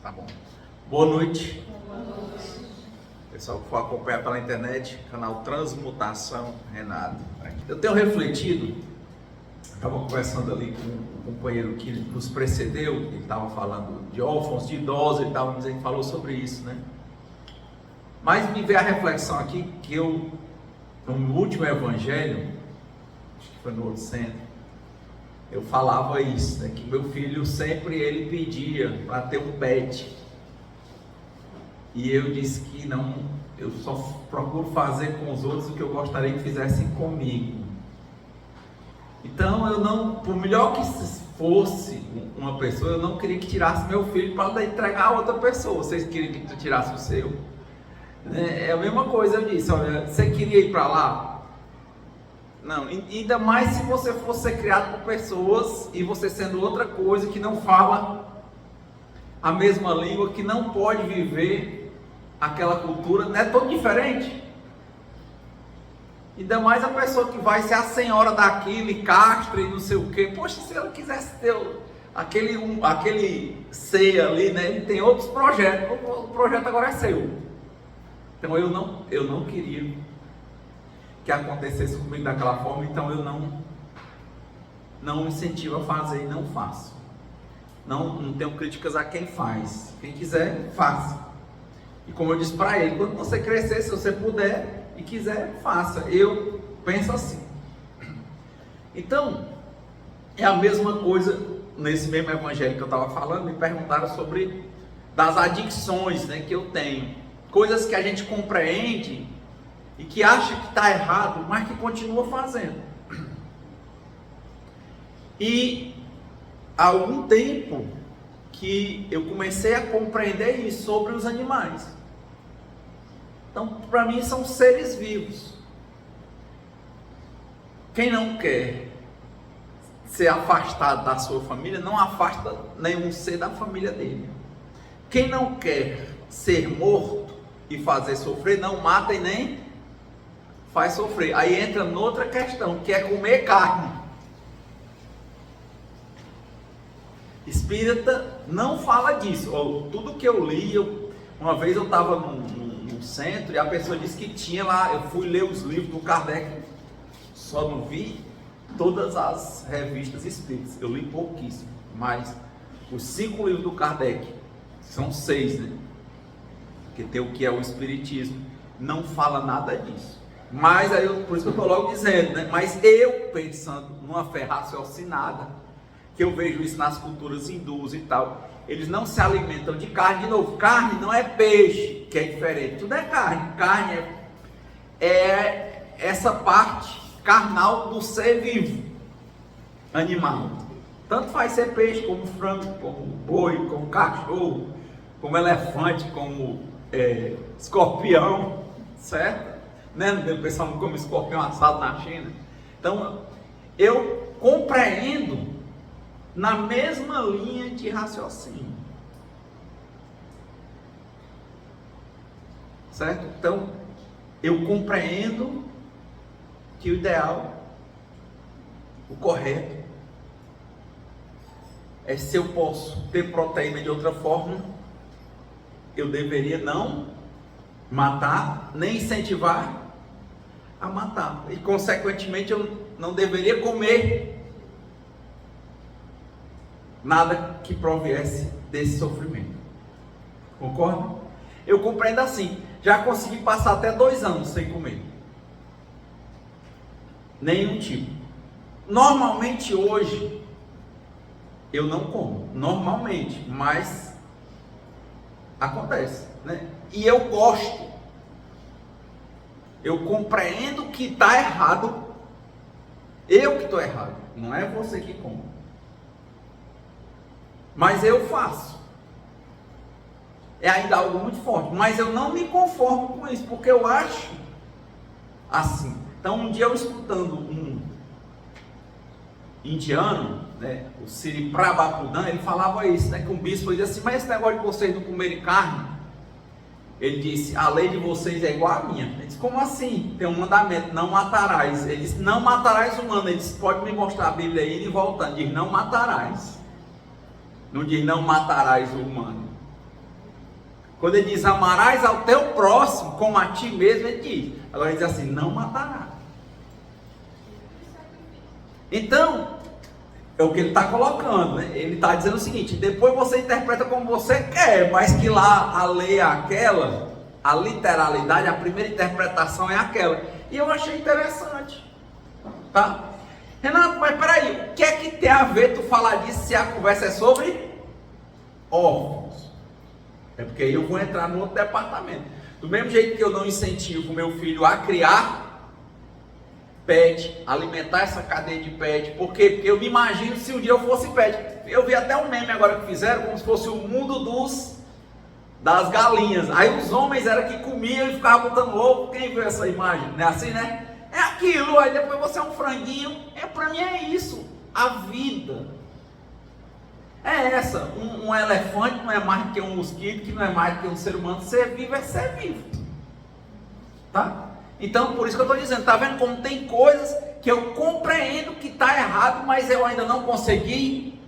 Tá bom. Boa noite. Pessoal que for acompanhar pela internet, canal Transmutação Renato. Eu tenho refletido, estava conversando ali com um companheiro que nos precedeu, ele estava falando de órfãos, de idosos, ele estava dizendo, falou sobre isso, né? Mas me veio a reflexão aqui que eu, no último evangelho, acho que foi no outro centro, eu falava isso, né? Que meu filho sempre ele pedia para ter um pet. E eu disse que não, eu só procuro fazer com os outros o que eu gostaria que fizessem comigo. Então eu não, por melhor que fosse uma pessoa, eu não queria que tirasse meu filho para entregar a outra pessoa. Vocês queriam que tu tirasse o seu? É a mesma coisa, eu disse, olha, você queria ir para lá? Não, ainda mais se você fosse ser criado por pessoas e você sendo outra coisa, que não fala a mesma língua, que não pode viver aquela cultura, não é tão diferente. Ainda mais a pessoa que vai ser a senhora daquilo e castra e não sei o que. Poxa, se ela quisesse ter aquele ser ali, né? Ele tem outros projetos, o projeto agora é seu. Então eu não queria que acontecesse comigo daquela forma, então eu não incentivo a fazer e não faço. Não tenho críticas a quem faz. Quem quiser, faça. E como eu disse para ele, quando você crescer, se você puder e quiser, faça. Eu penso assim. Então, é a mesma coisa, nesse mesmo evangelho que eu estava falando, me perguntaram sobre das adicções, né, que eu tenho. Coisas que a gente compreende e que acha que está errado, mas que continua fazendo. E há algum tempo que eu comecei a compreender isso sobre os animais. Então, para mim, são seres vivos. Quem não quer ser afastado da sua família, não afasta nenhum ser da família dele. Quem não quer ser morto e fazer sofrer, não mata e nem faz sofrer. Aí entra noutra questão, que é comer carne. Espírita não fala disso. Tudo que eu li, uma vez eu estava num centro e a pessoa disse que tinha lá, eu fui ler os livros do Kardec, só não vi todas as revistas espíritas, eu li pouquíssimo, mas os 5 livros do Kardec, são 6, né? Porque tem o que é o Espiritismo, não fala nada disso. Mas aí, por isso que eu estou logo dizendo, né? Mas eu pensando numa fé raciocinada, que eu vejo isso nas culturas hindus e tal, eles não se alimentam de carne. De novo, carne não é peixe, que é diferente, tudo é carne. Carne é essa parte carnal do ser vivo, animal. Tanto faz ser peixe, como frango, como boi, como cachorro, como elefante, como escorpião, certo? Né? O pessoal não come escorpião assado na China. Então, eu compreendo na mesma linha de raciocínio, certo? Então, eu compreendo que o ideal, o correto, é se eu posso ter proteína de outra forma, eu deveria não matar, nem incentivar a matar. E, consequentemente, eu não deveria comer nada que proviesse desse sofrimento. Concorda? Eu compreendo assim. Já consegui passar até 2 anos sem comer. Nenhum tipo. Normalmente hoje, eu não como. Normalmente. Mas acontece, né? E eu gosto. Eu compreendo que está errado. Eu que estou errado. Não é você que come. Mas eu faço. É ainda algo muito forte. Mas eu não me conformo com isso, porque eu acho assim. Então, um dia eu escutando um indiano, né, o Sri Prabhupada, ele falava isso, né, que um bispo dizia assim, mas esse negócio de vocês não comerem carne, ele disse, a lei de vocês é igual à minha. Ele disse, como assim? Tem um mandamento, não matarás. Ele disse, não matarás humano. Ele disse, pode me mostrar a Bíblia aí e voltando. Diz, não matarás. Não diz, não matarás o humano. Quando ele diz amarás ao teu próximo como a ti mesmo, ele diz. Agora ele diz assim, não matará. Então, é o que ele está colocando, né? Ele está dizendo o seguinte, depois você interpreta como você quer, mas que lá a lei é aquela, a literalidade, a primeira interpretação é aquela. E eu achei interessante, tá? Renato, mas peraí, o que é que tem a ver tu falar disso se a conversa é sobre órfãos? É porque aí eu vou entrar no outro departamento. Do mesmo jeito que eu não incentivo o meu filho a criar pet, alimentar essa cadeia de pet. Por quê? Porque eu me imagino se um dia eu fosse pet. Eu vi até um meme agora que fizeram, como se fosse o mundo das galinhas. Aí os homens eram que comiam e ficavam botando ovo. Quem viu essa imagem? Não é assim, né? É aquilo, aí depois você é um franguinho. Pra mim é isso, a vida. É essa, um elefante não é mais do que um mosquito, que não é mais do que um ser humano. Ser vivo é ser vivo. Tá? Então, por isso que eu estou dizendo, tá vendo como tem coisas que eu compreendo que está errado, mas eu ainda não consegui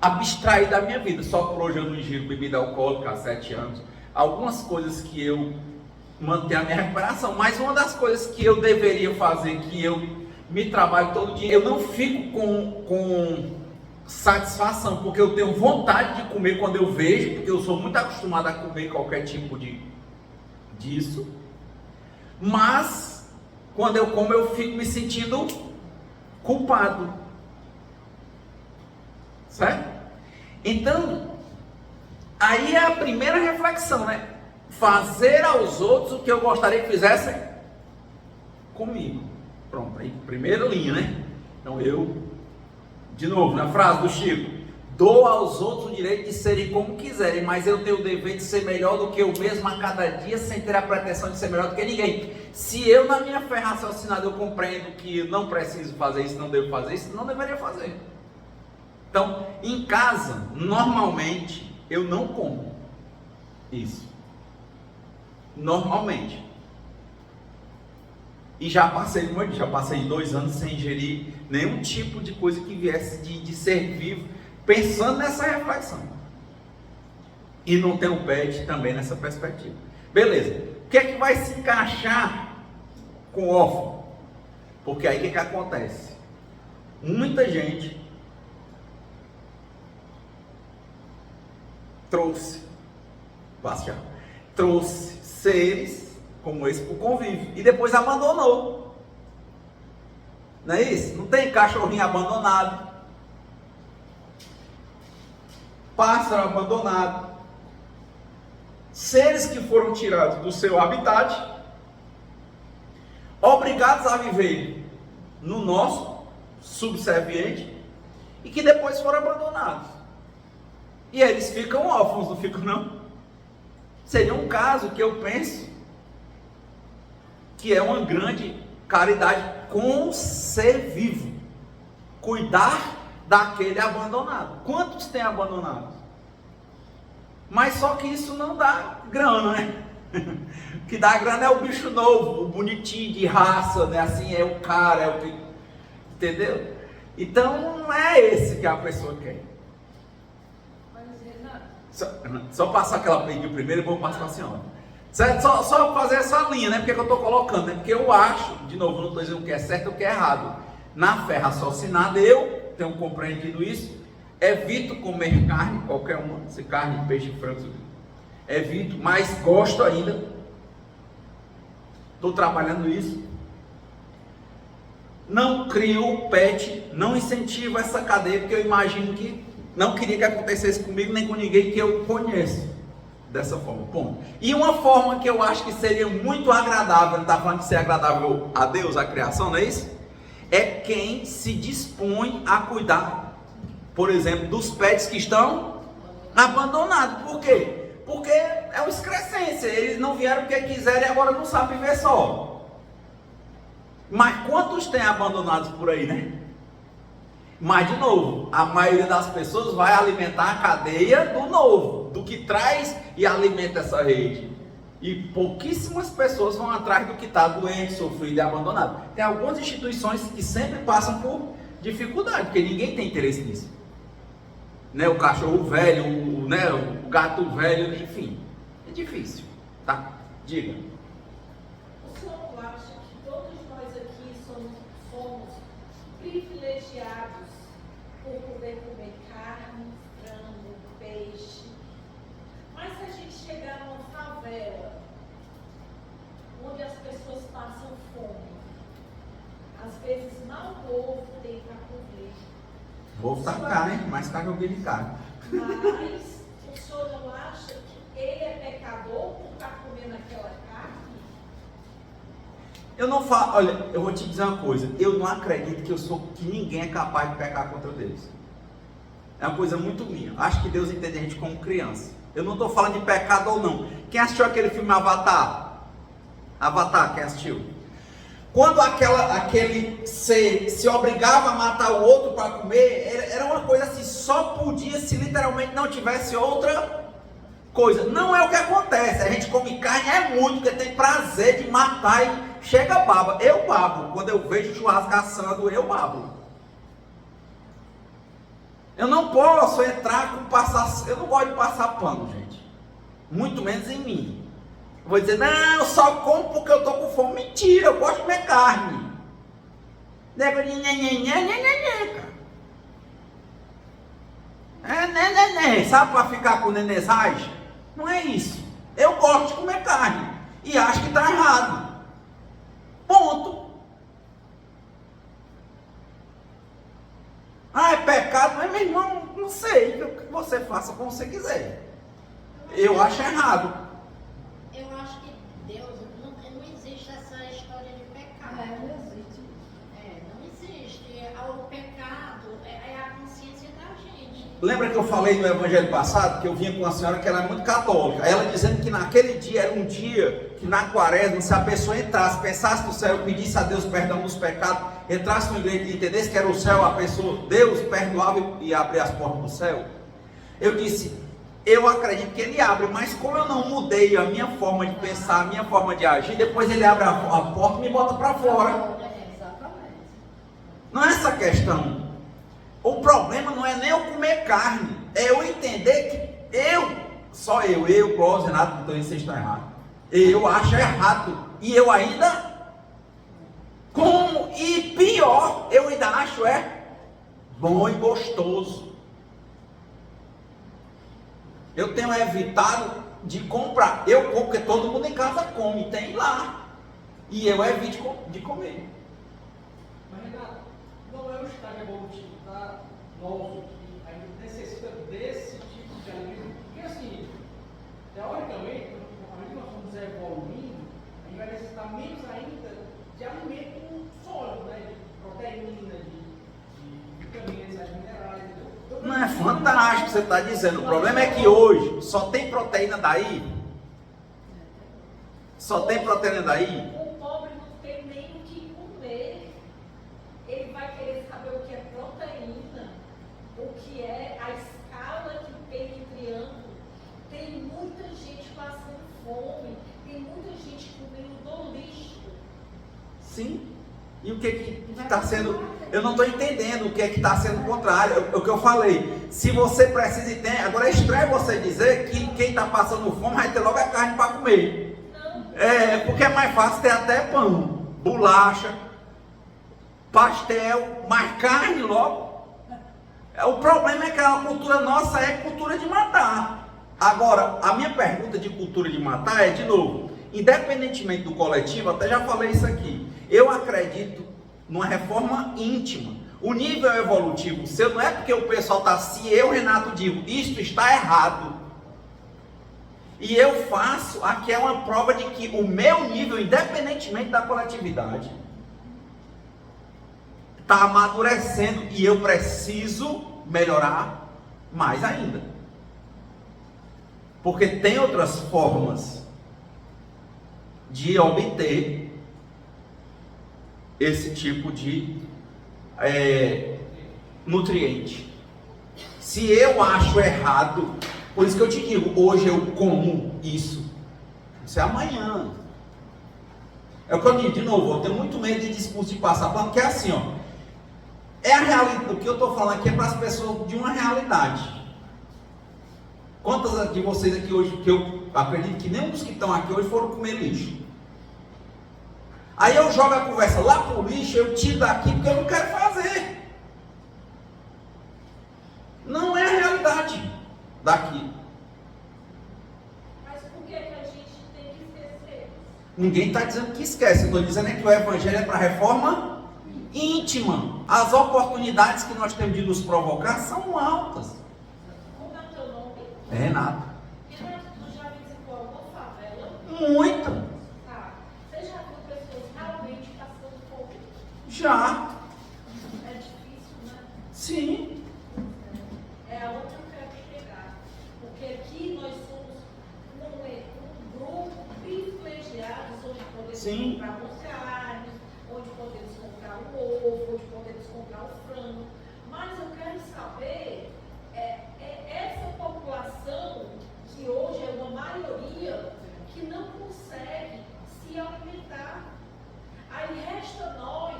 abstrair da minha vida. Só por hoje eu não ingiro bebida alcoólica há 7 anos. Algumas coisas que eu mantenho a minha recuperação, mas uma das coisas que eu deveria fazer, que eu me trabalho todo dia, eu não fico com satisfação, porque eu tenho vontade de comer quando eu vejo, porque eu sou muito acostumado a comer qualquer tipo disso, mas quando eu como eu fico me sentindo culpado, certo? Então, aí é a primeira reflexão, né? Fazer aos outros o que eu gostaria que fizessem comigo. Pronto, aí primeira linha, né? Então de novo, na frase do Chico, dou aos outros o direito de serem como quiserem, mas eu tenho o dever de ser melhor do que eu mesmo a cada dia, sem ter a pretensão de ser melhor do que ninguém. Se eu, na minha fé raciocinada, eu compreendo que não preciso fazer isso, não devo fazer isso, não deveria fazer. Então, em casa, normalmente, eu não como isso. Normalmente. E já passei 2 anos sem ingerir nenhum tipo de coisa que viesse de ser vivo, pensando nessa reflexão. E não tem um pet também nessa perspectiva. Beleza. O que é que vai se encaixar com o órfão? Porque aí o que acontece? Muita gente trouxe seres como esse para o convívio e depois abandonou. Não é isso? Não tem cachorrinho abandonado, pássaro abandonado, seres que foram tirados do seu habitat, obrigados a viver no nosso subserviente e que depois foram abandonados. E eles ficam órfãos, não ficam não? Seria um caso que eu penso que é uma grande caridade com o ser vivo, cuidar daquele abandonado. Quantos tem abandonado? Mas só que isso não dá grana, né? O que dá grana é o bicho novo, o bonitinho de raça, né? Assim, é o cara, é o que... Entendeu? Então não é esse que a pessoa quer. Só passar aquela peguinha primeiro e vou passar para a senhora. Certo? Só fazer essa linha, né? Porque eu estou colocando, né? Porque eu acho, de novo, não estou dizendo o que é certo ou o que é errado. Na fé raciocinada, eu tenho compreendido isso. Evito comer carne, qualquer uma, se carne, peixe, frango, evito, mas gosto ainda. Estou trabalhando isso. Não crio pet, não incentivo essa cadeia, porque eu imagino que não queria que acontecesse comigo nem com ninguém que eu conheço. Dessa forma, ponto. E uma forma que eu acho que seria muito agradável, não está falando de ser agradável a Deus, a criação, não é isso? É quem se dispõe a cuidar, por exemplo, dos pets que estão abandonados. Por quê? Porque é uma excrescência, eles não vieram porque quiserem e agora não sabem viver só. Mas quantos tem abandonados por aí, né? Mas, de novo, a maioria das pessoas vai alimentar a cadeia do novo, do que traz e alimenta essa rede. E pouquíssimas pessoas vão atrás do que está doente, sofrido e abandonado. Tem algumas instituições que sempre passam por dificuldade, porque ninguém tem interesse nisso. Né? O cachorro velho, o gato velho, enfim. É difícil, tá? Diga. O senhor acha que todos nós aqui somos privilegiados por poder comer carne, frango, peixe? Mas se a gente chegar numa favela, onde as pessoas passam fome, às vezes mal ovo tem para comer. Ovo tá caro, hein? Mais caro que o quilo de carne. Mas o senhor não acha que ele é pecador por estar comendo aquela carne? Eu não falo, olha, eu vou te dizer uma coisa, eu não acredito que ninguém é capaz de pecar contra Deus. É uma coisa muito minha. Acho que Deus entende a gente como criança. Eu não estou falando de pecado ou não. Quem assistiu aquele filme Avatar? Avatar, quem assistiu? Quando aquele ser se obrigava a matar o outro para comer, era uma coisa assim, só podia se literalmente não tivesse outra coisa. Não é o que acontece. A gente come carne muito, porque tem prazer de matar e chega baba. Eu babo. Quando eu vejo churrasco assando, eu babo. Eu não posso entrar com passar. Eu não gosto de passar pano, gente. Muito menos em mim. Vou dizer, não, eu só como porque eu tô com fome. Mentira, eu gosto de comer carne. Nego de cara. Sabe para ficar com nenezagem? Não é isso. Eu gosto de comer carne. E acho que está errado. Ponto. Ah, é pecado? Mas meu irmão, não sei. Que você faça como você quiser. Eu acho errado. Eu acho que Deus, não existe essa história de pecado. Não existe. Não existe. O pecado é a consciência da gente. Lembra que eu falei no evangelho passado, que eu vinha com uma senhora que ela é muito católica, ela dizendo que naquele dia era um dia que na quaresma, se a pessoa entrasse, pensasse no céu, pedisse a Deus perdão dos pecados, entrasse na igreja e entendesse que era o céu, a pessoa, Deus perdoava e abria as portas do céu. Eu disse, eu acredito que ele abre, mas como eu não mudei a minha forma de pensar, a minha forma de agir, depois ele abre a porta e me bota para fora. Exatamente. Não é essa questão. O problema não é nem eu comer carne, é eu entender que só eu, Clóvis, Renato, então vocês estão errados. Eu acho errado e eu ainda como, e pior, eu ainda acho bom e gostoso. Eu tenho evitado de comprar. Eu como, porque todo mundo em casa come, tem lá. E eu evito de comer. Mas Renato, não é o estágio evolutivo nosso que a gente necessita desse tipo de alimento. Porque assim, teoricamente, à medida que nós vamos evoluindo, a gente vai necessitar menos ainda de alimento sólido, né? De proteína, de vitaminas, minerais, entendeu? Não é fantástico o que você está dizendo. O problema é que hoje só tem proteína daí. Só tem proteína daí. O pobre não tem nem o que comer. Ele vai querer saber o que é proteína, o que é a escala que tem entre ambos. Tem muita gente passando fome, tem muita gente comendo do lixo. Sim. E o que está sendo... Eu não estou entendendo o que é que está sendo contrário. O que eu falei. Se você precisa e tem... Agora é estranho você dizer que quem está passando fome vai ter logo a carne para comer. Não. Porque é mais fácil ter até pão, bolacha, pastel, mais carne logo. O problema é que a cultura nossa é cultura de matar. Agora, a minha pergunta de cultura de matar é, de novo, independentemente do coletivo, até já falei isso aqui, eu acredito numa reforma íntima. O nível evolutivo seu não é porque o pessoal está, se eu, Renato, digo, isto está errado, e eu faço, aqui é uma prova de que o meu nível, independentemente da coletividade, está amadurecendo e eu preciso melhorar mais ainda. Porque tem outras formas de obter esse tipo de nutriente. Se eu acho errado, por isso que eu te digo, hoje eu como isso. Isso é amanhã. É o que eu digo, de novo, eu tenho muito medo de discurso de passar pano, que é assim, ó. É a realidade, o que eu estou falando aqui é para as pessoas de uma realidade. Quantas de vocês aqui hoje, que eu acredito que nem uns que estão aqui hoje foram comer lixo? Aí eu jogo a conversa lá pro lixo, eu tiro daqui porque eu não quero fazer. Não é a realidade daqui. Mas por que a gente tem que esquecer? Ninguém está dizendo que esquece, eu estou dizendo que o evangelho é para reforma íntima. As oportunidades que nós temos de nos provocar são altas. Como é o teu nome? É Renato. Renato, tu já visitou alguma favela? Muita. Tá. Você já viu pessoas realmente passando fome? Já. É difícil, né? Sim. É aonde eu quero chegar. Porque aqui nós somos um grupo privilegiado, onde podemos Sim. comprar bons carnes, onde podemos comprar o ovo, onde podemos comprar o frango. Mas eu quero saber, essa população, que hoje é uma maioria, que não consegue se alimentar. Aí resta nós,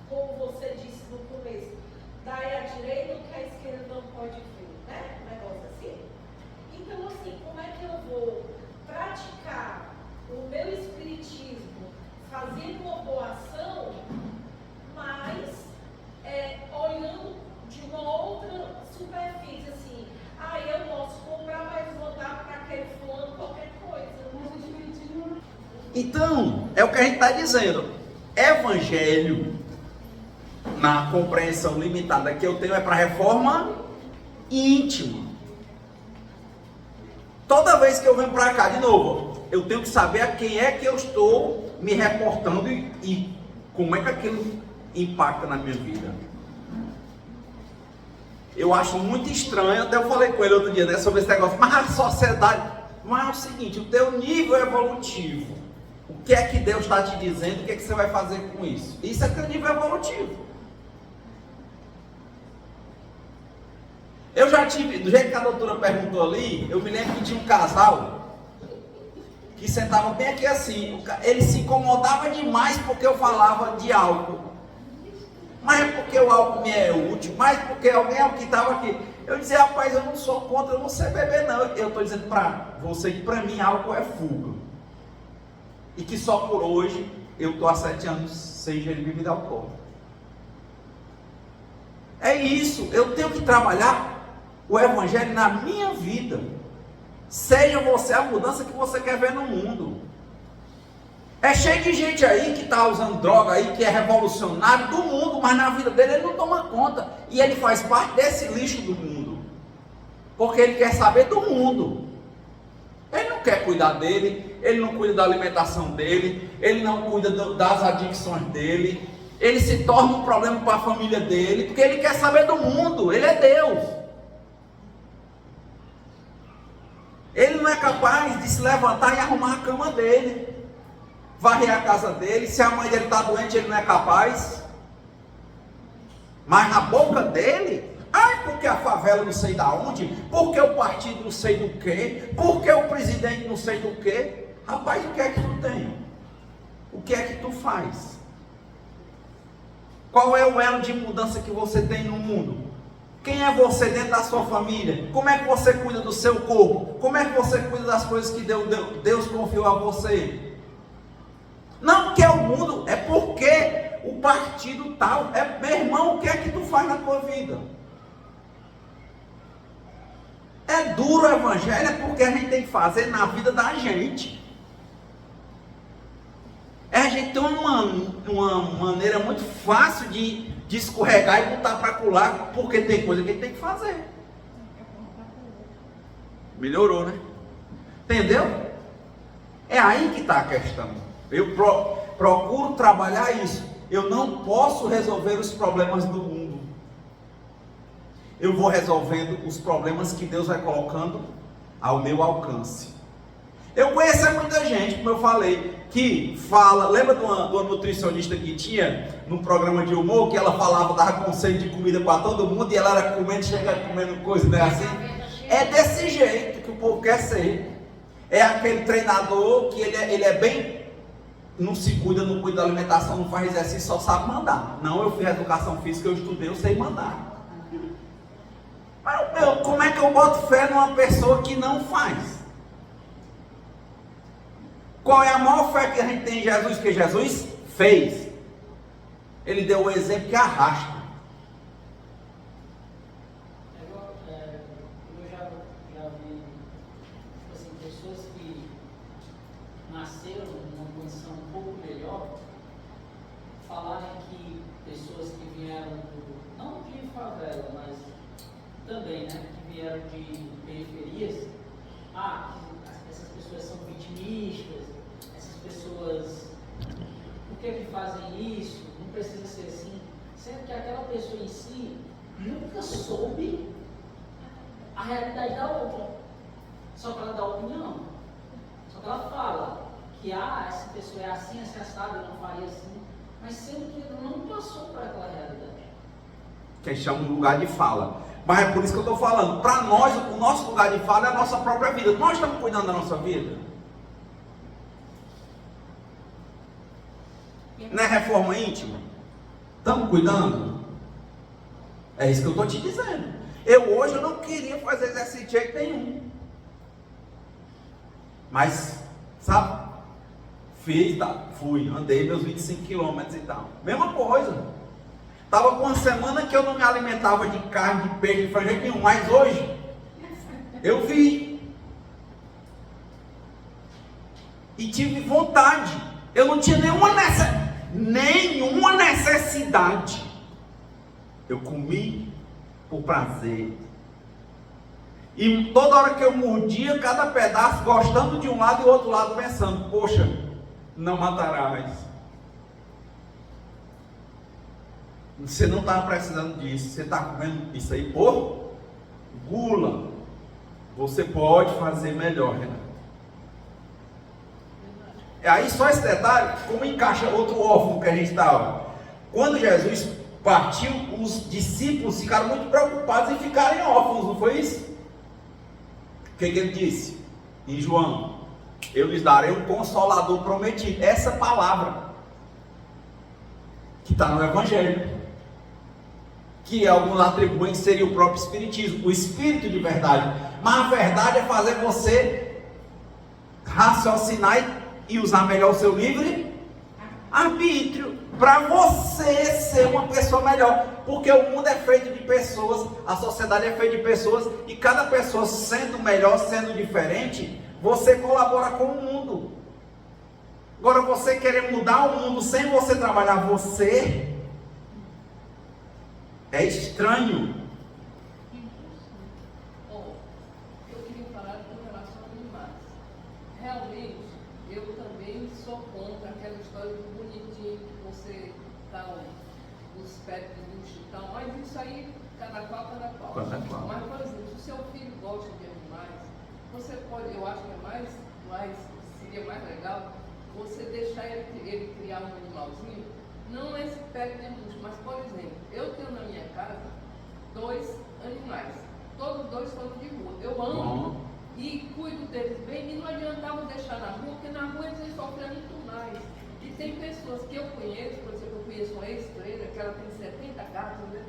como você disse no começo, daí à direita o que a esquerda não pode ver, né? Um negócio assim. Então, assim, como é que eu vou praticar o meu espiritismo fazendo uma boa ação, mas olhando de uma outra superfície, assim, eu posso comprar, mas vou dar para aquele fulano qualquer coisa. Mas o espiritismo... Então, é o que a gente está dizendo. Evangelho, na compreensão limitada que eu tenho, é para reforma íntima. Toda vez que eu venho para cá, de novo, eu tenho que saber a quem é que eu estou me reportando e como é que aquilo impacta na minha vida. Eu acho muito estranho, até eu falei com ele outro dia, né, sobre esse negócio, mas a sociedade, mas é o seguinte, o teu nível evolutivo, o que é que Deus está te dizendo, o que é que você vai fazer com isso? Isso é teu nível evolutivo. Eu já tive, do jeito que a doutora perguntou ali, eu me lembro que tinha um casal que sentava bem aqui assim, ele se incomodava demais porque eu falava de álcool. Mas é porque o álcool me é útil, mas porque alguém é o que estava aqui. Eu dizia, rapaz, eu não sou contra você beber não. Eu estou dizendo para você que para mim álcool é fuga. E que só por hoje eu estou há 7 anos sem ingerir bebida alcoólica. É isso, eu tenho que trabalhar o evangelho na minha vida. Seja você a mudança que você quer ver no mundo. É cheio de gente aí que está usando droga aí, que é revolucionário do mundo, mas na vida dele ele não toma conta. E ele faz parte desse lixo do mundo. Porque ele quer saber do mundo. Ele não quer cuidar dele, ele não cuida da alimentação dele, ele não cuida das adicções dele. Ele se torna um problema para a família dele, porque ele quer saber do mundo, ele é Deus. Ele não é capaz de se levantar e arrumar a cama dele, varrer a casa dele. Se a mãe dele está doente, ele não é capaz. Mas na boca dele, porque a favela não sei da onde, porque o partido não sei do que, porque o presidente não sei do que. Rapaz, o que é que tu tem? O que é que tu faz? Qual é o elo de mudança que você tem no mundo? Quem é você dentro da sua família? Como é que você cuida do seu corpo? Como é que você cuida das coisas que Deus confiou a você? Não porque é o mundo, é porque o partido tal. Meu irmão, o que é que tu faz na tua vida? É duro o evangelho, é porque a gente tem que fazer na vida da gente. A gente tem uma maneira muito fácil de escorregar e botar para colar, porque tem coisa que a gente tem que fazer. Melhorou, né? Entendeu? É aí que está a questão. Eu procuro trabalhar isso. Eu não posso resolver os problemas do mundo. Eu vou resolvendo os problemas que Deus vai colocando ao meu alcance. Eu conheço muita gente, como eu falei, que fala, lembra de uma nutricionista que tinha no programa de humor, que ela falava, dava conselho de comida para todo mundo, e ela era comendo, chega comendo coisa, não é assim? É desse jeito que o povo quer ser. É aquele treinador que ele é bem, não se cuida, não cuida da alimentação, não faz exercício, só sabe mandar. Não, eu fiz educação física, eu estudei, eu sei mandar. Mas como é que eu boto fé numa pessoa que não faz? Qual é a maior fé que a gente tem em Jesus? Que Jesus fez. Ele deu o exemplo que arrasta. Eu já vi, tipo assim, pessoas que nasceram numa condição um pouco melhor, falarem que pessoas que vieram, não de favela, mas também, né, que vieram de periferias, que essas pessoas são vitimistas, essas pessoas, por que fazem isso? Não precisa ser assim. Sendo que aquela pessoa em si nunca soube a realidade da outra. Só que ela dá opinião. Só que ela fala que essa pessoa é assim, assim, assado, eu não faria assim. Mas sendo que ela não passou por aquela realidade. Que a gente chama de lugar de fala. Mas é por isso que eu estou falando. Para nós, o nosso lugar de fala é a nossa própria vida. Nós estamos cuidando da nossa vida. Não é reforma íntima? Estamos cuidando? É isso que eu estou te dizendo. Hoje eu não queria fazer exercício de jeito nenhum. Mas, sabe? Fiz, fui, andei meus 25 quilômetros e tal. Mesma coisa. Estava com uma semana que eu não me alimentava de carne, de peixe, de frango nenhum. Mas hoje, eu vi. E tive vontade. Eu não tinha nenhuma necessidade. Eu comi por prazer. E toda hora que eu mordia cada pedaço, gostando de um lado e o outro lado, pensando, poxa, não matarás. Você não estava precisando disso. Você está comendo isso aí por gula. Você pode fazer melhor, Renato. Aí só esse detalhe, como encaixa outro órfão que a gente estava. Quando Jesus partiu, os discípulos ficaram muito preocupados em ficarem órfãos, não foi isso? O que ele disse? Em João, eu lhes darei um consolador prometido. Essa palavra que está no Evangelho, que alguns atribuem que seria o próprio Espiritismo, o Espírito de verdade. Mas a verdade é fazer você raciocinar e usar melhor o seu livre arbítrio, para você ser uma pessoa melhor, porque o mundo é feito de pessoas, a sociedade é feita de pessoas, e cada pessoa sendo melhor, sendo diferente, você colabora com o mundo. Agora você querer mudar o mundo sem você trabalhar você, é estranho. Eu queria falar com relação a animais. Realmente, eu também sou contra aquela história do bonitinho que você dá os pets de luxo e tal, mas isso aí, cada qual. Mas, por exemplo, se o seu filho gosta de animais, você pode, eu acho que seria mais legal você deixar ele criar um animalzinho, não esse pet de luxo, mas, por exemplo, eu tenho na minha casa 2 animais, todos 2 são de rua, eu amo e cuido deles bem, e não adiantava deixar na rua, porque na rua eles sofrem muito mais. E tem pessoas que eu conheço, por exemplo, eu conheço uma ex-freira, que ela tem 70 gatos, né?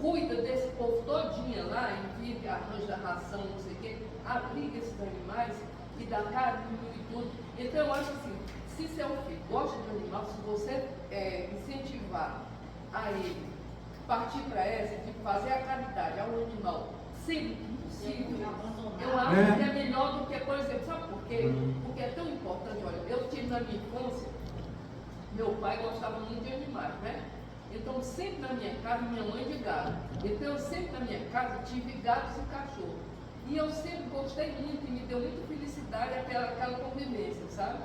Cuida desse povo todinha lá, e vive, arranja ração, não sei o quê, abriga esses animais e dá carinho e tudo. Então eu acho assim, se seu filho gosta de animal, se você incentivar a ele, partir para essa, de fazer a caridade ao animal, sempre que possível, eu acho que é melhor do que, por exemplo, sabe por quê? Porque é tão importante, olha, eu tive na minha infância, meu pai gostava muito de animais, né? Então sempre na minha casa, minha mãe de gado, então eu sempre na minha casa tive gatos e cachorros. E eu sempre gostei muito e me deu muita felicidade aquela convivência, sabe?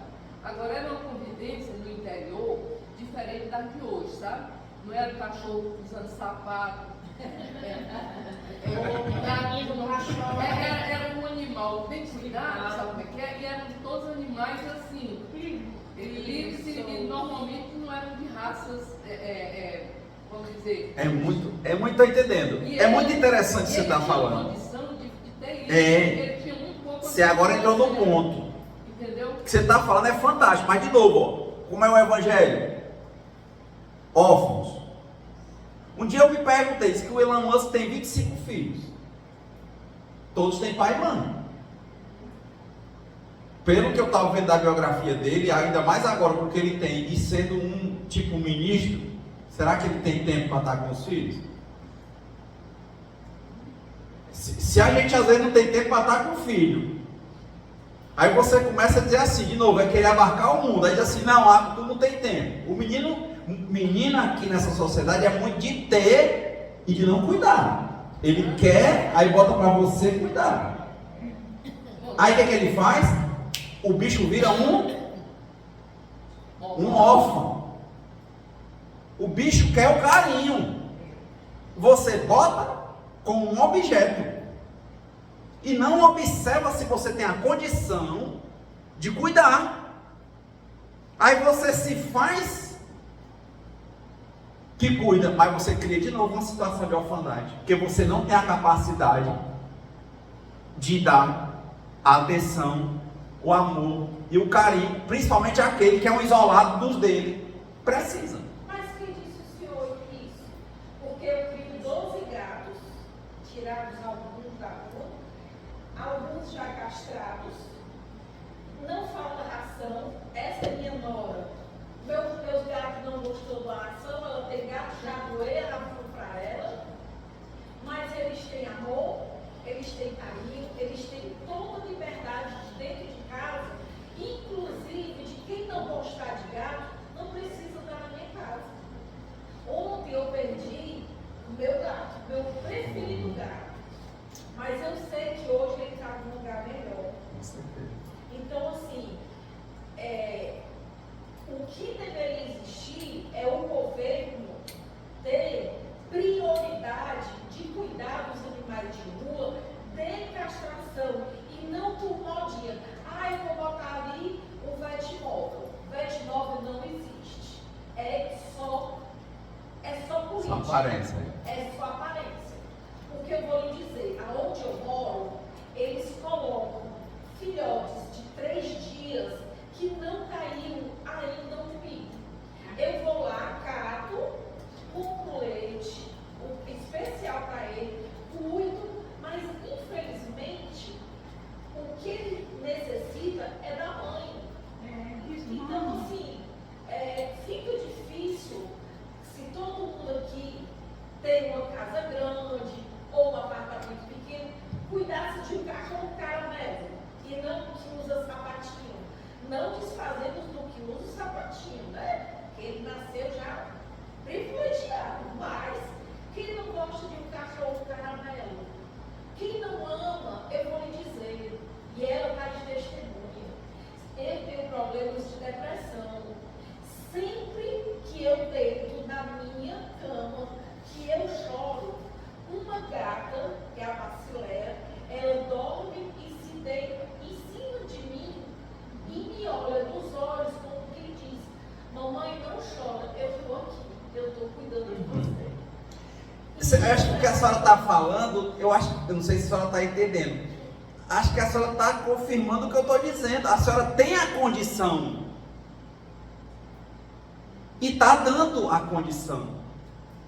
Agora era uma convivência no interior diferente da de hoje, sabe? Não era o cachorro usando sapato. Era um animal bem cuidado, sabe como é que é? E eram todos animais assim, livres e normalmente não eram de raças, vamos dizer. É muito, estou entendendo. É muito interessante o que você está falando. Ele tinha muito pouco. Você agora entrou no ponto. Entendeu? O que você está falando é fantástico, mas de novo, ó, como é o Evangelho? Órfãos. Um dia eu me perguntei, diz que o Elon Musk tem 25 filhos. Todos têm pai e mãe. Pelo que eu estava vendo da biografia dele, ainda mais agora porque ele tem, e sendo um tipo ministro, será que ele tem tempo para estar com os filhos? Se a gente às vezes não tem tempo para estar com o filho, aí você começa a dizer assim, de novo, é querer abarcar o mundo, aí diz assim, não, tu não tem tempo. O menino aqui nessa sociedade é muito de ter e de não cuidar. Ele quer, aí bota para você cuidar. Aí o que ele faz? O bicho vira um órfão. O bicho quer o carinho. Você bota como um objeto e não observa se você tem a condição de cuidar. Aí você se faz que cuida, mas você cria de novo uma situação de orfandade, porque você não tem a capacidade de dar a atenção, o amor e o carinho, principalmente aquele que é um isolado dos dele, precisa. Mas quem disse o senhor isso? Porque eu crio 12 gatos, tirados alguns da rua, alguns já castrados, não falta ração, essa é minha nora. Meus gatos não gostou da ração, ela tem gato jadoeira, para ela, mas eles têm amor, eles têm carinho, eles têm toda a liberdade de dentro de casa, inclusive de quem não gostar de gato, não precisa estar na minha casa. Ontem eu perdi o meu gato, meu preferido gato, mas eu sei que hoje ele está num lugar melhor. Então, assim, o que deveria existir é o governo ter prioridade de cuidar dos animais de rua, de castração, e não por modinha. Eu vou botar ali o Vetmóvel. Vetmóvel não existe. É só política. Só aparência. É só aparência. Porque eu vou lhe dizer, aonde eu moro, eles colocam filhotes de 3 dias que não caíram ainda no bico. Eu vou lá, cato, compro leite, o especial para ele, cuido, mas infelizmente o que ele necessita é da mãe. Então, assim, fica difícil se todo mundo aqui tem uma casa grande ou um apartamento pequeno, cuidasse de um cachorro caramelo e não que usa sapatinho. Não desfazemos do que usa sapatinho, né? Porque ele nasceu já privilegiado, mas quem não gosta de um cachorro caramelo? Quem não ama, eu vou lhe dizer, e ela está de testemunha, eu tenho problemas de depressão. Sempre que eu deito na minha cama, que eu choro, uma gata, que é a Basileia, ela dorme e se deita em cima de mim e me olha nos olhos como que diz, mamãe, não chora, eu estou aqui, eu estou cuidando de você. Eu acho que o que a senhora está falando, eu não sei se a senhora está entendendo. Acho que a senhora está confirmando o que eu estou dizendo. A senhora tem a condição. E está dando a condição.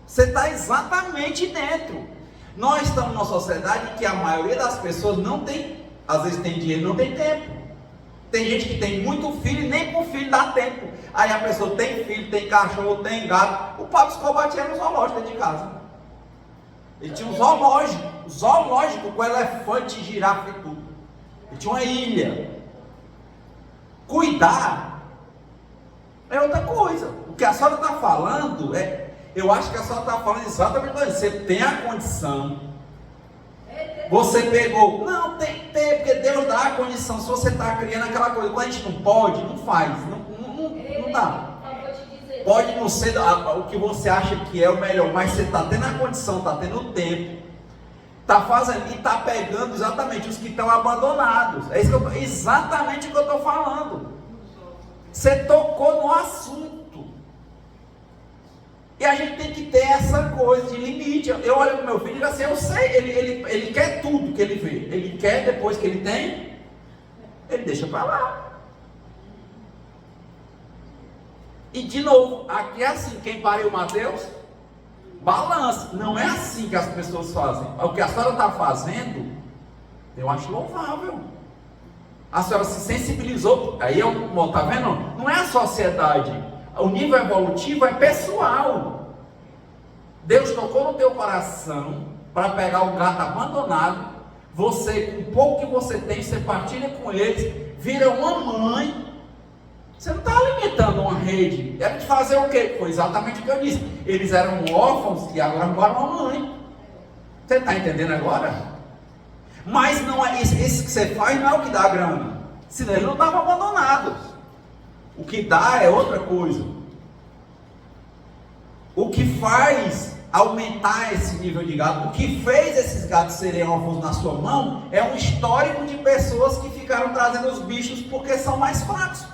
Você está exatamente dentro. Nós estamos numa sociedade que a maioria das pessoas não tem, às vezes tem dinheiro, não tem tempo. Tem gente que tem muito filho e nem com filho dá tempo. Aí a pessoa tem filho, tem cachorro, tem gato. O Pablo Escobar tinha no zoológico dentro de casa. Ele tinha um zoológico com elefante, girafa e tudo. Ele tinha uma ilha. Cuidar é outra coisa. O que a senhora está falando eu acho que a senhora está falando exatamente isso. Você tem a condição. Você pegou. Não, tem que ter, porque Deus dá a condição. Se você está criando aquela coisa, quando a gente não pode, não faz. Não dá. Pode não ser o que você acha que é o melhor, mas você está tendo a condição, está tendo o tempo, está fazendo e está pegando exatamente os que estão abandonados. É exatamente o que eu estou falando. Você tocou no assunto. E a gente tem que ter essa coisa de limite. Eu olho para o meu filho e digo assim, eu sei, ele quer tudo que ele vê. Ele quer, depois que ele tem, ele deixa para lá. E de novo, aqui é assim, quem pariu Mateus, balança. Não é assim que as pessoas fazem. O que a senhora está fazendo Eu acho louvável. A senhora se sensibilizou. Aí tá vendo? Não é a sociedade. O nível evolutivo é pessoal. Deus tocou no teu coração para pegar o gato abandonado. Você, com o pouco que você tem, você partilha com eles, vira uma mãe. Você não está alimentando uma rede. Era de fazer o quê? Foi exatamente o que eu disse. Eles eram órfãos e agora arrumaram uma mãe. Você está entendendo agora? Mas não é isso que você faz, não é o que dá grana. Senão eles não estavam abandonados. O que dá é outra coisa. O que faz aumentar esse nível de gato, o que fez esses gatos serem órfãos na sua mão, é um histórico de pessoas que ficaram trazendo os bichos porque são mais fracos,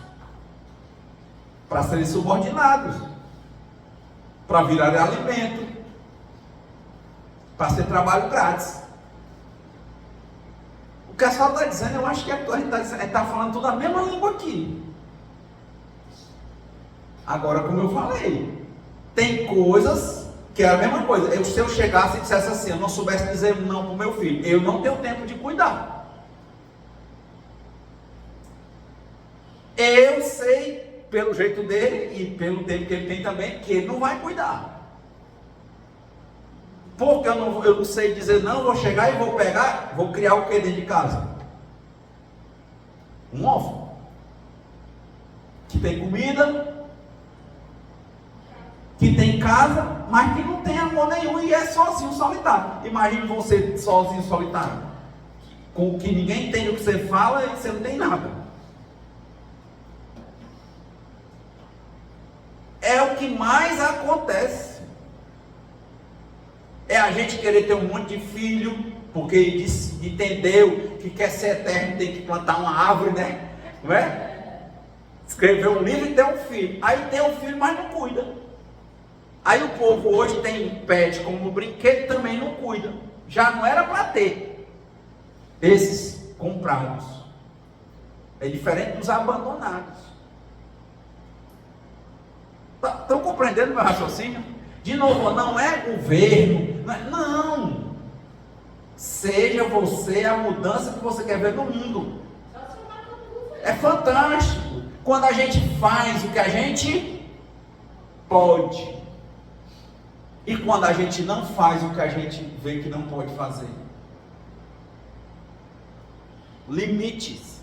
para serem subordinados, para virarem alimento, para ser trabalho grátis. O que a senhora está dizendo, eu acho que a gente está falando toda a mesma língua aqui. Agora, como eu falei, tem coisas que é a mesma coisa. Se eu chegasse e dissesse assim, eu não soubesse dizer não para o meu filho, eu não tenho tempo de cuidar. Eu sei, pelo jeito dele e pelo tempo que ele tem também, que ele não vai cuidar. Porque eu não sei dizer não, vou chegar e vou pegar, vou criar o que dentro de casa? Um órfão. Que tem comida, que tem casa, mas que não tem amor nenhum e é sozinho, solitário. Imagine você sozinho, solitário, com que ninguém entende o que você fala e você não tem nada. É o que mais acontece. É a gente querer ter um monte de filho, porque entendeu que quer ser eterno, tem que plantar uma árvore, né? Não é? Escrever um livro e ter um filho. Aí tem um filho, mas não cuida. Aí o povo hoje tem pet como brinquedo, também não cuida. Já não era para ter esses comprados. É diferente dos abandonados. Estão compreendendo meu raciocínio? De novo, não é governo, não. Seja você a mudança que você quer ver no mundo. É fantástico quando a gente faz o que a gente pode e quando a gente não faz o que a gente vê que não pode fazer. Limites.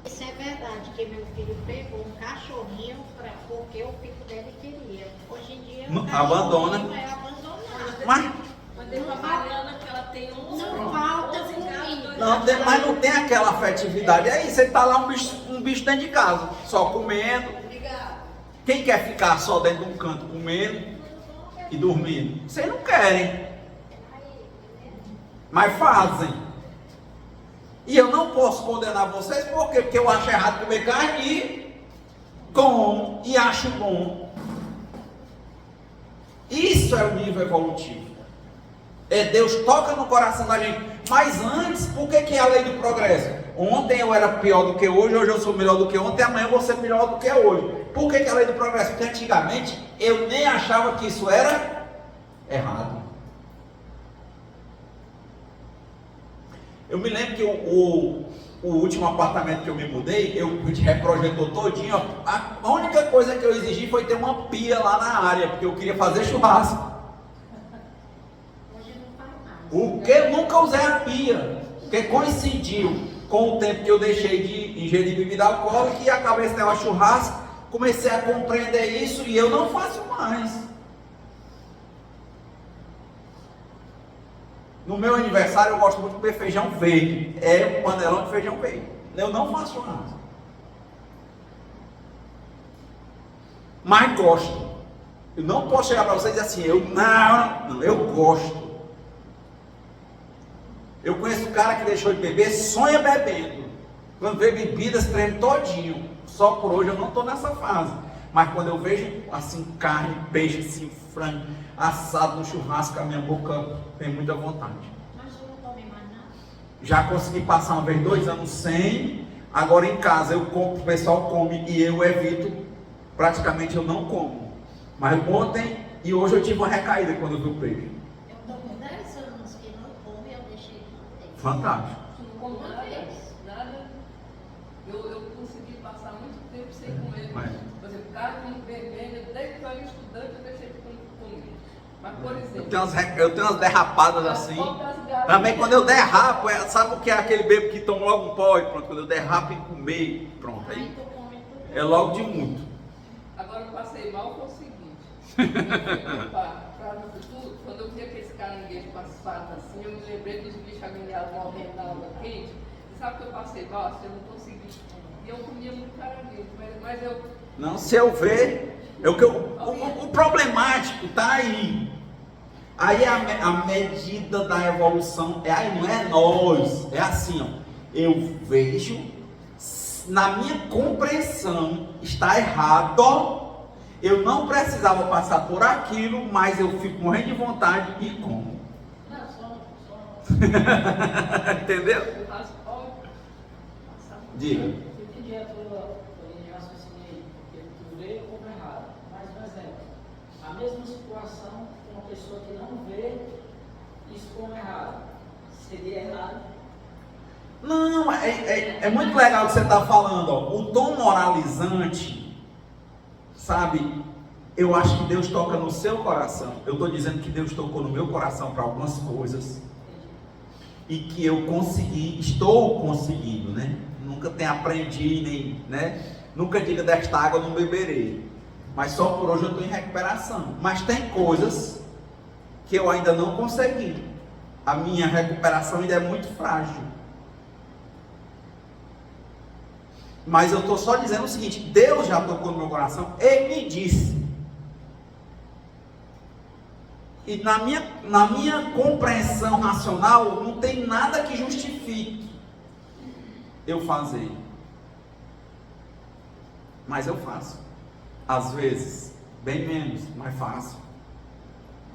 Isso é verdade, que meu filho pegou um cachorrinho porque o pico dele queria. Hoje em dia Não, o cachorrinho abandona. é abandonado. Mas Mandei pra Mariana que ela tem uns. Não falta comida. não, mas não tem aquela afetividade. Aí você está lá um bicho dentro de casa, só comendo. Obrigada. Quem quer ficar só dentro de um canto comendo e dormindo? Vocês não querem, mas fazem. E eu não posso condenar vocês, por quê? Porque eu acho errado comer carne e como e acho bom. Isso é o nível evolutivo. É Deus toca no coração da gente. Mas antes, por que é a lei do progresso? Ontem eu era pior do que hoje eu sou melhor do que ontem, amanhã eu vou ser melhor do que hoje. Por que é a lei do progresso? Porque antigamente eu nem achava que isso era errado. Eu me lembro que o último apartamento que eu me mudei, eu reprojetou todinho. A única coisa que eu exigi foi ter uma pia lá na área, porque eu queria fazer churrasco. Hoje não faz mais. Porque nunca usei a pia, porque coincidiu com o tempo que eu deixei de ingerir bebida alcoólica e acabei esse negócio de churrasco, comecei a compreender isso e eu não faço mais. No meu aniversário eu gosto muito de comer feijão verde, é um panelão de feijão verde. Eu não faço churrasco, mas gosto. Eu não posso chegar para vocês e dizer assim, não, eu gosto. Eu conheço um cara que deixou de beber, sonha bebendo. Quando vê bebidas, treme todinho. Só por hoje eu não estou nessa fase. Mas quando eu vejo assim carne, peixe, assim, frango, assado no churrasco, a minha boca tem muita vontade. Mas eu não come mais nada. Já consegui passar uma vez 2 anos sem. Agora em casa eu compro, o pessoal come e eu evito. Praticamente eu não como. Mas ontem e hoje eu tive uma recaída quando eu vi o peixe. Eu estou com 10 anos que não como e eu deixei de comer. Fantástico. Não como nada. Eu consegui passar muito tempo sem comer. Mas- Por exemplo, carne vermelha, desde que eu era estudante, eu deixei de comer. Mas, por exemplo, Eu tenho umas derrapadas assim. Também quando eu derrapo, sabe o que é aquele bebo que toma logo um pó e pronto, quando eu derrapo e comer, pronto, Aí aí tu come tudo. é logo de muito. Agora eu passei mal foi o seguinte. Eu fui para no futuro, quando eu vi aqueles caranguejos com as patas assim, eu me lembrei dos bichos agulhados morrendo na água quente. E sabe o que eu passei mal? Assim, eu não consegui. E eu comia muito caranguejo, mas eu. Não, se eu ver, o problemático tá aí. Aí a medida da evolução, aí não é nós, é assim, ó. Eu vejo, na minha compreensão, está errado. Eu não precisava passar por aquilo, mas eu fico morrendo de vontade e como. Não, só. Entendeu? Eu faço pode passar mal. Diga. Eu entendi a tua linha de raciocínio aí, porque tu vê como errado. Mais um exemplo. A mesma situação com uma pessoa que não vê isso como errado. Seria errado. Não, é muito legal o que você está falando, ó. O tom moralizante, sabe? Eu acho que Deus toca no seu coração. Eu estou dizendo que Deus tocou no meu coração para algumas coisas. E que eu estou conseguindo, né? Nunca tenho aprendido, nem, né? Nunca diga desta água não beberei. Mas só por hoje eu estou em recuperação. Mas tem coisas que eu ainda não consegui. A minha recuperação ainda é muito frágil. Mas eu estou só dizendo o seguinte: Deus já tocou no meu coração, Ele me disse. E na minha compreensão racional, não tem nada que justifique eu fazer. Mas eu faço. Às vezes, bem menos, mas faço.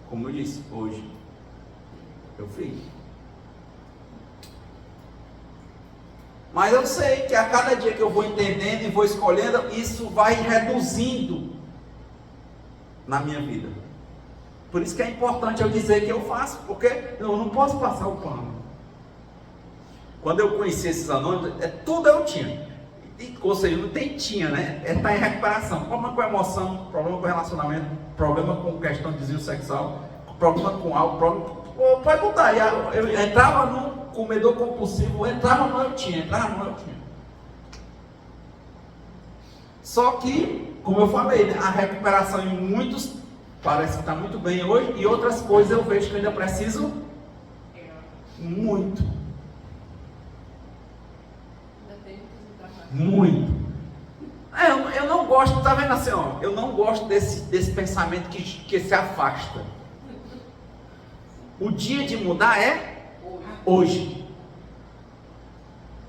Como eu disse, hoje, eu fiz. Mas eu sei que a cada dia que eu vou entendendo e vou escolhendo, isso vai reduzindo na minha vida. Por isso que é importante eu dizer que eu faço, porque eu não posso passar o pano. Quando eu conheci esses anônimos, tudo eu tinha. Ou seja, não tem tinha, né? É estar em recuperação. Problema com emoção, problema com relacionamento, problema com questão de desvio sexual, problema com álcool, pode botar. Eu entrava no comedor compulsivo, entrava no eu tinha. Só que, como eu falei, né, a recuperação em muitos parece que está muito bem hoje, e outras coisas eu vejo que eu ainda preciso muito. Ainda tem que visitar mais. Muito. Eu não gosto, tá vendo assim, ó? Eu não gosto desse pensamento que se afasta. O dia de mudar é hoje.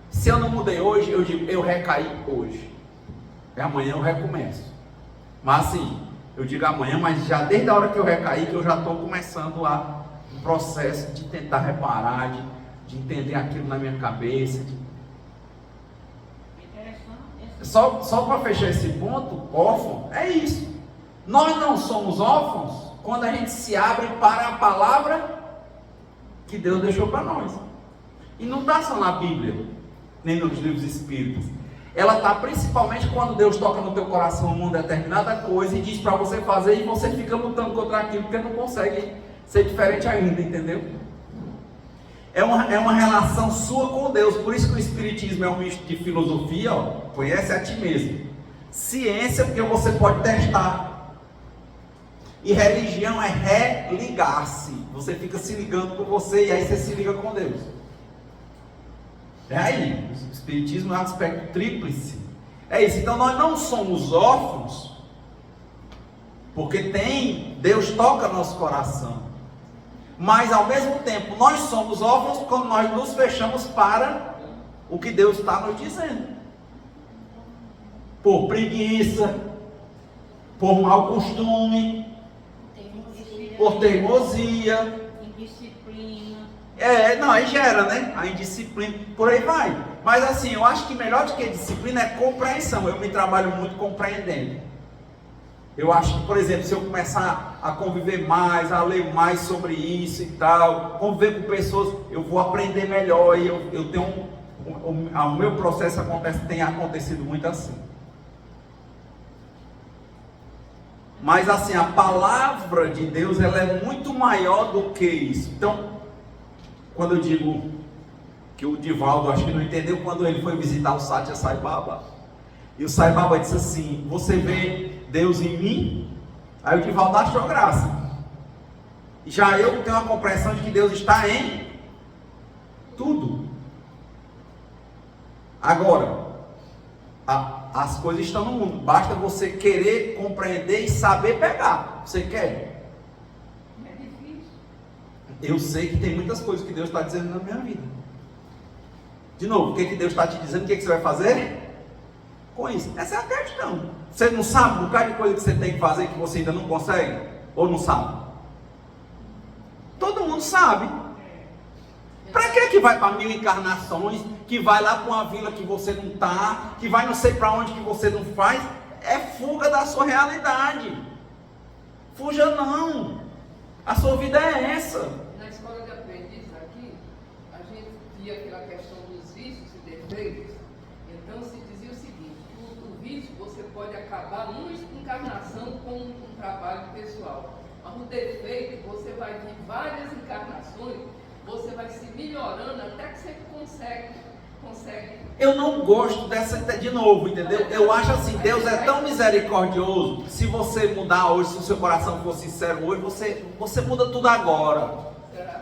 Se eu não mudei hoje, eu digo, eu recaí hoje. E amanhã eu recomeço. Mas assim, eu digo amanhã, mas já desde a hora que eu recaí, que eu já estou começando um processo de tentar reparar, de entender aquilo na minha cabeça. Só para fechar esse ponto, órfão, é isso. Nós não somos órfãos quando a gente se abre para a palavra que Deus deixou para nós. E não está só na Bíblia, nem nos livros espíritas. Ela está principalmente quando Deus toca no teu coração uma determinada coisa e diz para você fazer, e você fica lutando contra aquilo porque não consegue ser diferente ainda, entendeu? É uma relação sua com Deus. Por isso que o Espiritismo é um misto de filosofia, ó, conhece a ti mesmo. Ciência, porque você pode testar. E religião é religar-se. Você fica se ligando com você e aí você se liga com Deus. É aí, o Espiritismo é um aspecto tríplice. É isso, então nós não somos órfãos, porque Deus toca nosso coração. Mas ao mesmo tempo, nós somos órfãos quando nós nos fechamos para o que Deus está nos dizendo. Por preguiça, por mau costume, por teimosia. Indisciplina. Não, aí gera, né? A indisciplina, por aí vai. Mas assim, eu acho que melhor do que disciplina é compreensão. Eu me trabalho muito compreendendo. Eu acho que, por exemplo, se eu começar a conviver mais, a ler mais sobre isso e tal, conviver com pessoas, eu vou aprender melhor e eu tenho o meu processo tem acontecido muito assim. Mas assim, a palavra de Deus, ela é muito maior do que isso. Então, quando eu digo que o Divaldo, acho que não entendeu, quando ele foi visitar o Satya Sai Baba, e o Sai Baba disse assim: você vê Deus em mim? Aí o Divaldo achou graça. Já eu tenho a compreensão de que Deus está em tudo. Agora, as coisas estão no mundo, basta você querer compreender e saber pegar. Você quer? É difícil. Eu sei que tem muitas coisas que Deus está dizendo na minha vida. De novo, o que Deus está te dizendo? O que você vai fazer com isso? Essa é a questão. Você não sabe um bocado de coisa que você tem que fazer que você ainda não consegue? Ou não sabe? Todo mundo sabe. Para que vai para 1000 encarnações? Que vai lá para uma vila que você não está? Que vai não sei para onde que você não faz? É fuga da sua realidade. Fuja não. A sua vida é essa. Na escola de aprendiz aqui, a gente via aquela questão dos vícios e defeitos. Então se dizia o seguinte: o vício você pode acabar numa encarnação com um trabalho pessoal. Mas o defeito você vai vir várias encarnações, você vai se melhorando até que você consegue. Eu não gosto dessa de novo, entendeu? Eu acho assim, Deus é tão misericordioso. Se você mudar hoje, se o seu coração for sincero hoje, você muda tudo agora. Será?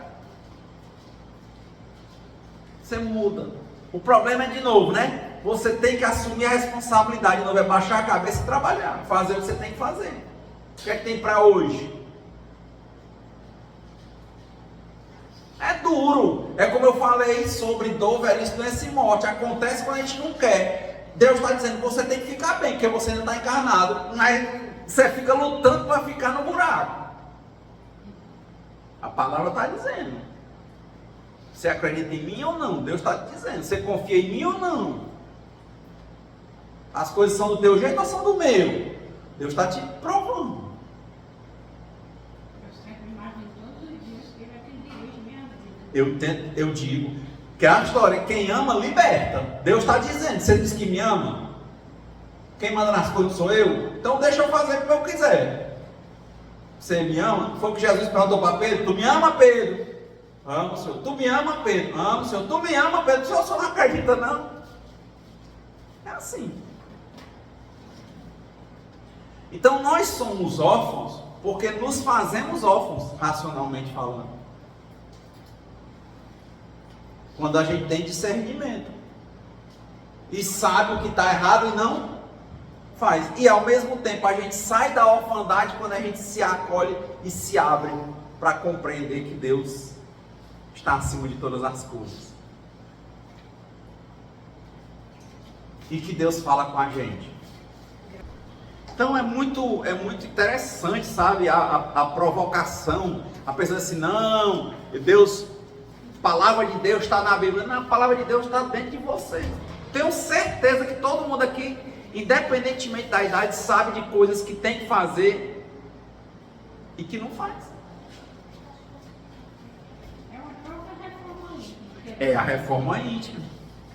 Você muda. O problema é de novo, né? Você tem que assumir a responsabilidade de novo, é baixar a cabeça e trabalhar, fazer o que você tem que fazer. O que é que tem para hoje? É duro, é como eu falei sobre dor, velhice, doença e morte. Acontece quando a gente não quer. Deus está dizendo que você tem que ficar bem, porque você ainda está encarnado. Aí você fica lutando para ficar no buraco. A palavra está dizendo. Você acredita em mim ou não? Deus está te dizendo. Você confia em mim ou não? As coisas são do teu jeito ou são do meu? Deus está te provando. Eu digo que a história, quem ama, liberta. Deus está dizendo, você diz que me ama, quem manda nas coisas sou eu, então deixa eu fazer como eu quiser. Você me ama? Foi o que Jesus perguntou para Pedro: tu me ama, Pedro? Amo, Senhor. Tu me ama, Pedro? Amo, Senhor. Tu me ama, Pedro? O Senhor só não acredita, não? É assim. Então nós somos órfãos porque nos fazemos órfãos, racionalmente falando. Quando a gente tem discernimento e sabe o que está errado e não faz. E ao mesmo tempo a gente sai da orfandade quando a gente se acolhe e se abre para compreender que Deus está acima de todas as coisas. E que Deus fala com a gente. Então é muito interessante, sabe, a provocação. A pessoa diz assim: não, Deus... A palavra de Deus está na Bíblia. Não, a palavra de Deus está dentro de você. Tenho certeza que todo mundo aqui, independentemente da idade, sabe de coisas que tem que fazer e que não faz. É uma própria reforma íntima. É a reforma íntima.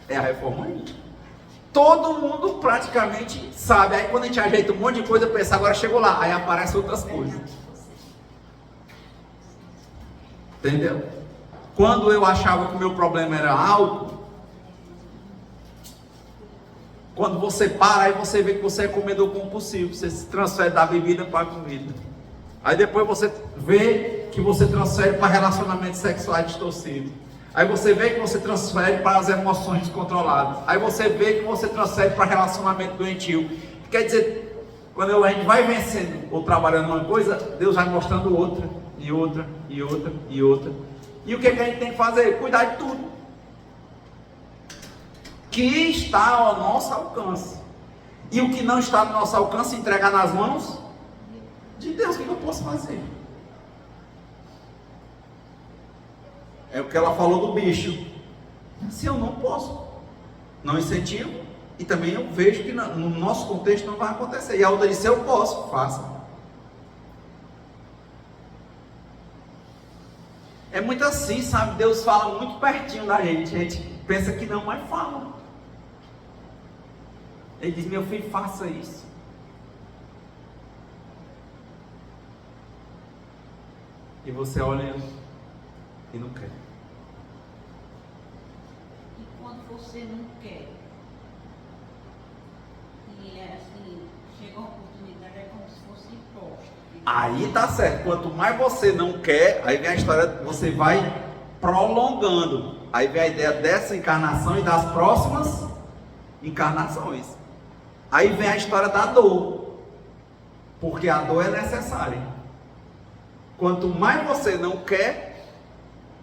É a reforma íntima. Todo mundo praticamente sabe. Aí quando a gente ajeita um monte de coisa, pensa, agora chegou lá. Aí aparecem outras coisas. Entendeu? Quando eu achava que o meu problema era álcool, quando você para, aí você vê que você é comedor compulsivo, você se transfere da bebida para a comida. Aí depois você vê que você transfere para relacionamentos sexuais distorcidos. Aí você vê que você transfere para as emoções descontroladas. Aí você vê que você transfere para relacionamento doentio. Quer dizer, quando a gente vai vencendo ou trabalhando uma coisa, Deus vai mostrando outra, e outra, e outra, e outra. E o que a gente tem que fazer? Cuidar de tudo que está ao nosso alcance. E o que não está no nosso alcance, entregar nas mãos de Deus. O que eu posso fazer? É o que ela falou do bicho. Se eu não posso, não incentivo. E também eu vejo que no nosso contexto não vai acontecer. E a outra disse: eu posso, faça. É muito assim, sabe? Deus fala muito pertinho da gente. A gente pensa que não, mas fala. Ele diz: meu filho, faça isso. E você olha e não quer. E quando você não quer, e é assim, chega uma oportunidade, é como se fosse imposto. Aí tá certo. Quanto mais você não quer, aí vem a história, você vai prolongando. Aí vem a ideia dessa encarnação e das próximas encarnações. Aí vem a história da dor. Porque a dor é necessária. Quanto mais você não quer,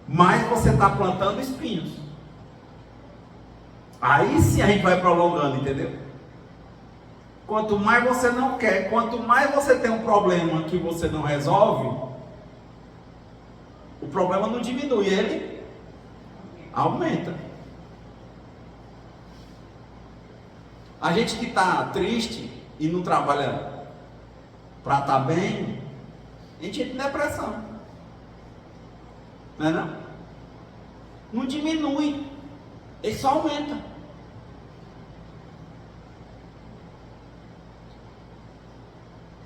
mais você está plantando espinhos. Aí sim a gente vai prolongando, entendeu? Quanto mais você não quer, quanto mais você tem um problema que você não resolve, o problema não diminui, ele aumenta. A gente que está triste e não trabalha para estar bem, a gente entra em depressão. Não é não? Não diminui, ele só aumenta.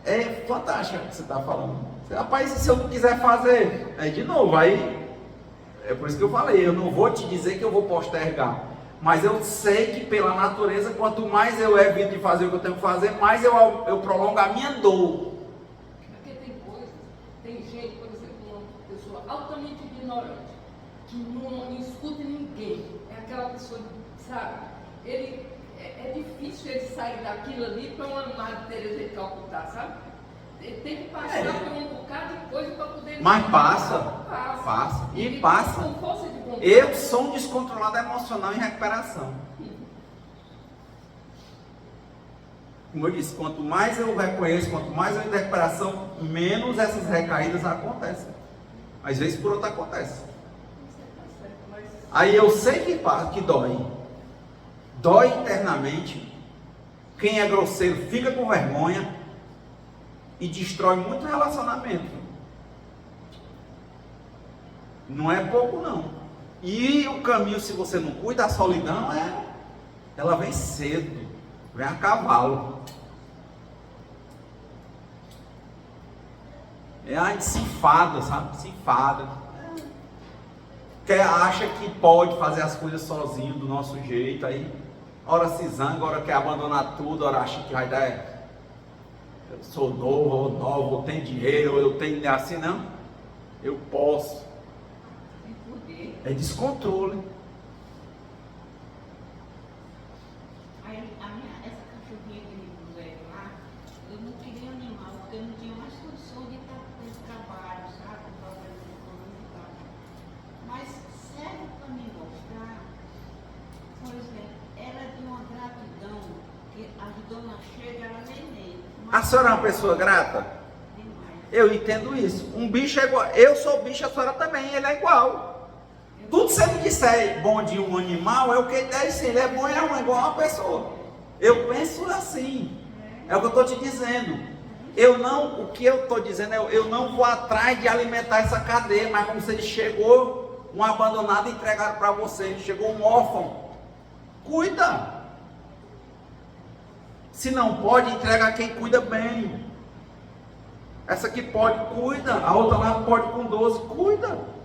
É fantástico o que você está falando. Rapaz, se eu não quiser fazer, aí de novo, aí é por isso que eu falei, eu não vou te dizer que eu vou postergar, mas eu sei que pela natureza, quanto mais eu evito de fazer o que eu tenho que fazer, mais eu prolongo a minha dor. Porque tem coisas, tem gente, por exemplo, uma pessoa altamente ignorante, que não escuta ninguém, é aquela pessoa, sabe, é difícil ele sair daquilo ali para uma Madre Teresa de Calcutá, sabe? Ele tem que passar por um bocado de coisa para poder... Mas passa. E passa. Com força de vontade. Eu sou um descontrolado emocional em recuperação. Como eu disse, quanto mais eu reconheço, quanto mais eu entro em recuperação, menos essas recaídas acontecem. Às vezes por outra acontece. Aí eu sei que dói. Dói internamente. Quem é grosseiro fica com vergonha e destrói muito relacionamento. Não é pouco não. E o caminho, se você não cuida, a solidão ela vem cedo, vem a cavalo. A gente se enfada, sabe? Se enfada. Acha que pode fazer as coisas sozinho, do nosso jeito, aí ora se zanga, ora quer abandonar tudo, ora acha que vai dar, eu sou novo, ou nova, ou tenho dinheiro, ou eu tenho assim, não, eu posso. É descontrole. Aí, essa cachorrinha que me puseram lá, eu não queria animal, porque eu não tinha mais condição de estar nesse trabalho, sabe? E tal. Mas serve para me mostrar, por exemplo, ela é de uma gratidão, que a dona chega, ela nem lê. A senhora é uma pessoa grata? Demais. Eu entendo isso. Um bicho é igual. Eu sou bicho, a senhora também, ele é igual. Tudo que você me disser bom de um animal, é o que ele deve ser. Ele é bom, ele é igual a uma pessoa. Eu penso assim. É o que eu estou te dizendo. O que eu estou dizendo é, eu não vou atrás de alimentar essa cadeia, mas como se ele chegou um abandonado e entregaram para você, chegou um órfão, cuida. Se não pode, entrega a quem cuida bem. Essa aqui pode, cuida. A outra lá pode com 12, cuida.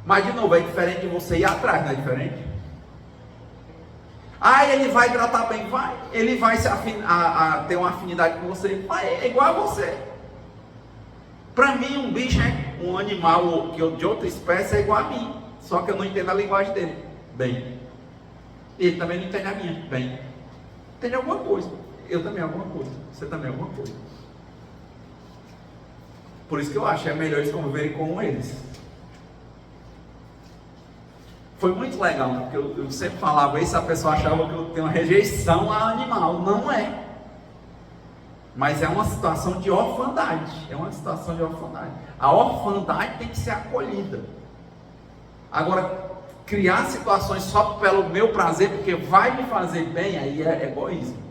Mas de novo, é diferente de você ir atrás, não é diferente? Ele vai tratar bem, vai. Ele vai ter uma afinidade com você, vai, é igual a você. Para mim, um bicho é um animal de outra espécie, é igual a mim. Só que eu não entendo a linguagem dele bem. Ele também não entende a minha bem. Entende alguma coisa. Eu também alguma coisa. Você também alguma coisa. Por isso que eu acho que é melhor eles conviverem com eles. Foi muito legal, porque eu sempre falava isso, a pessoa achava que eu tenho uma rejeição a animal. Não é. Mas é uma situação de orfandade. É uma situação de orfandade. A orfandade tem que ser acolhida. Agora, criar situações só pelo meu prazer, porque vai me fazer bem, aí é egoísmo.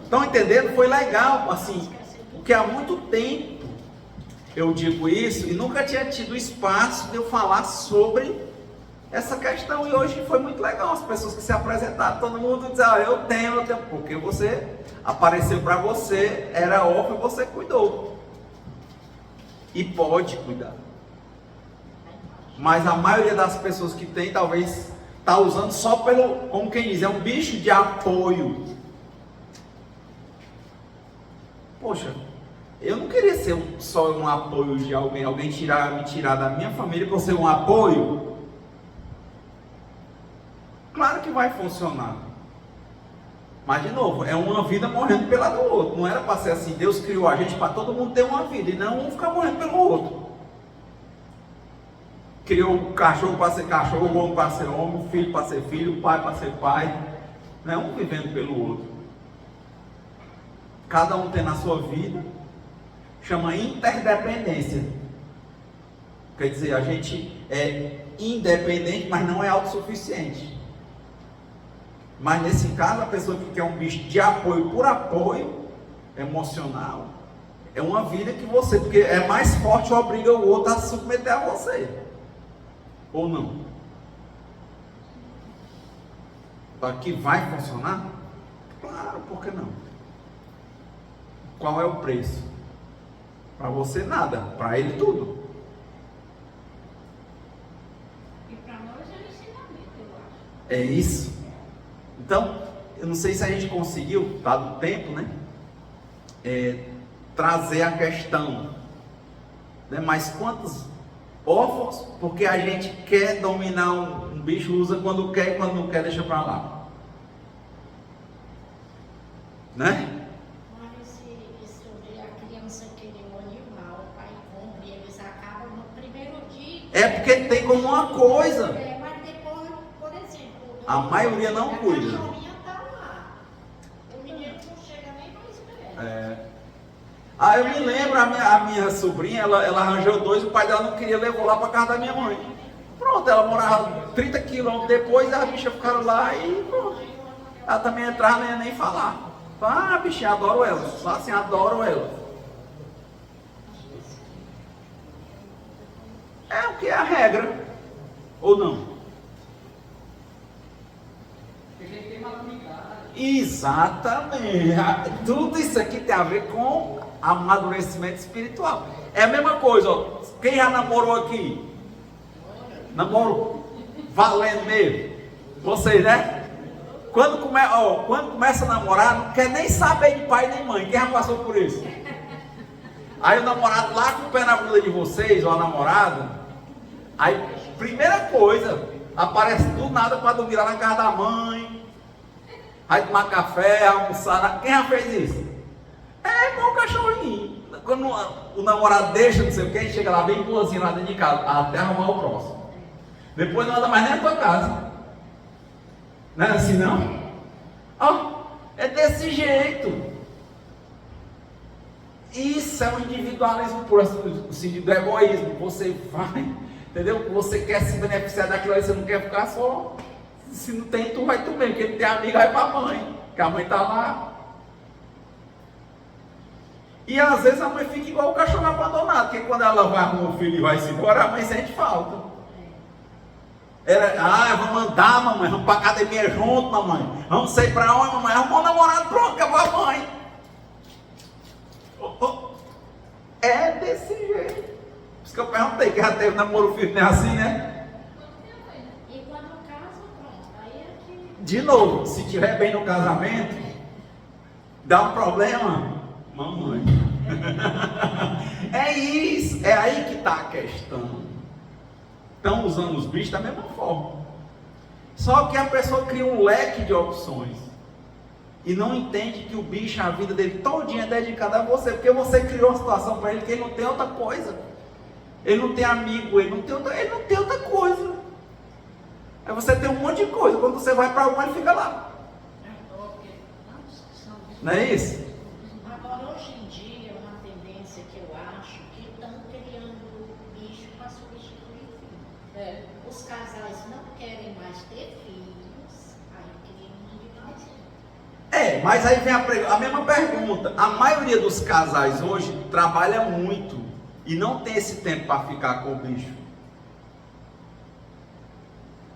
Estão entendendo? Foi legal, assim, porque há muito tempo eu digo isso e nunca tinha tido espaço de eu falar sobre essa questão. E hoje foi muito legal. As pessoas que se apresentaram, todo mundo diz: eu tenho, porque você apareceu para você, era órfão e você cuidou. E pode cuidar. Mas a maioria das pessoas que tem, talvez está usando só pelo, como quem diz, é um bicho de apoio. Poxa, eu não queria ser só um apoio de alguém me tirar da minha família para ser um apoio. Claro que vai funcionar. Mas de novo, é uma vida morrendo pela do outro. Não era para ser assim. Deus criou a gente para todo mundo ter uma vida e não um ficar morrendo pelo outro. Criou o cachorro para ser cachorro, o homem para ser homem, o filho para ser filho, o pai para ser pai. Não é um vivendo pelo outro. Cada um tem na sua vida. Chama interdependência. Quer dizer, a gente é independente, mas não é autossuficiente. Mas nesse caso, a pessoa que quer um bicho de apoio por apoio emocional, é uma vida que você, porque é mais forte, obriga o outro a se submeter a você. Ou não? Aqui vai funcionar? Claro, por que não? Qual é o preço? Para você nada, para ele tudo. E para nós é um ensinamento, eu acho. É isso. Então, eu não sei se a gente conseguiu, dado o tempo, né? Trazer a questão, né? Mas quantos órfãos, porque a gente quer dominar um bicho, usa quando quer e quando não quer deixa para lá, né? Mas sobre a criança querer um animal, o pai compra e eles acabam no primeiro dia. É porque tem como uma coisa. Mas depois, por exemplo, A maioria não cuida. A cachorrinha tá lá. O menino não chega nem mais perto. Eu me lembro, a minha sobrinha, ela arranjou dois, o pai dela não queria, levou lá para casa da minha mãe. Pronto, ela morava 30 quilômetros depois, as bichas ficaram lá e pronto. Ela também entrava, não ia nem falar. Bichinha, adoro ela. Fala assim, adoro ela. É o que é a regra. Ou não? Porque tem maturidade. Exatamente. Tudo isso aqui tem a ver com amadurecimento espiritual. É a mesma coisa, ó. Quem já namorou aqui? Namoro valendo mesmo. Vocês, né? Quando começa a namorar, não quer nem saber de pai nem mãe. Quem já passou por isso? Aí o namorado lá com o pé na bunda de vocês, ou a namorada, aí, primeira coisa, aparece do nada para dormir lá na casa da mãe, vai tomar café, almoçar. Quem já fez isso? É igual o cachorrinho. Quando o namorado deixa, não sei o que, chega lá bem boazinho lá dentro de casa, até arrumar o próximo. Depois não anda mais nem na tua casa. Não é assim não? É desse jeito. Isso é o individualismo puro, o sentido do egoísmo. Você vai, entendeu? Você quer se beneficiar daquilo aí, você não quer ficar só. Se não tem, tu vai tu mesmo. Quem não tem amigo, vai pra mãe, que a mãe tá lá. E às vezes a mãe fica igual o cachorro abandonado, porque quando ela vai arrumar o filho e vai se embora, a mãe sente falta. Vamos andar, mamãe, vamos pra academia junto, mamãe. Vamos sair pra onde, mamãe? Arrumou um namorado, pronto, acabou a mãe. É desse jeito. Por isso que eu perguntei, que já teve namoro firme, é assim, né? E quando casa, pronto. Aí é que. De novo, se tiver bem no casamento, dá um problema, mamãe. É isso, é aí que está a questão. Estão usando os bichos da mesma forma. Só que a pessoa cria um leque de opções. E não entende que o bicho, a vida dele todinha é dedicada a você. Porque você criou uma situação para ele que ele não tem outra coisa. Ele não tem amigo, ele não tem outra coisa. Aí você tem um monte de coisa. Quando você vai para uma, ele fica lá. Não é isso? Agora, hoje em dia, é uma tendência que eu acho que estão criando bicho para substituir filho. Os casais não querem mais ter filhos, aí criam um individualismo. Mas aí vem a mesma pergunta. A maioria dos casais hoje trabalha muito. e não tem esse tempo para ficar com o bicho.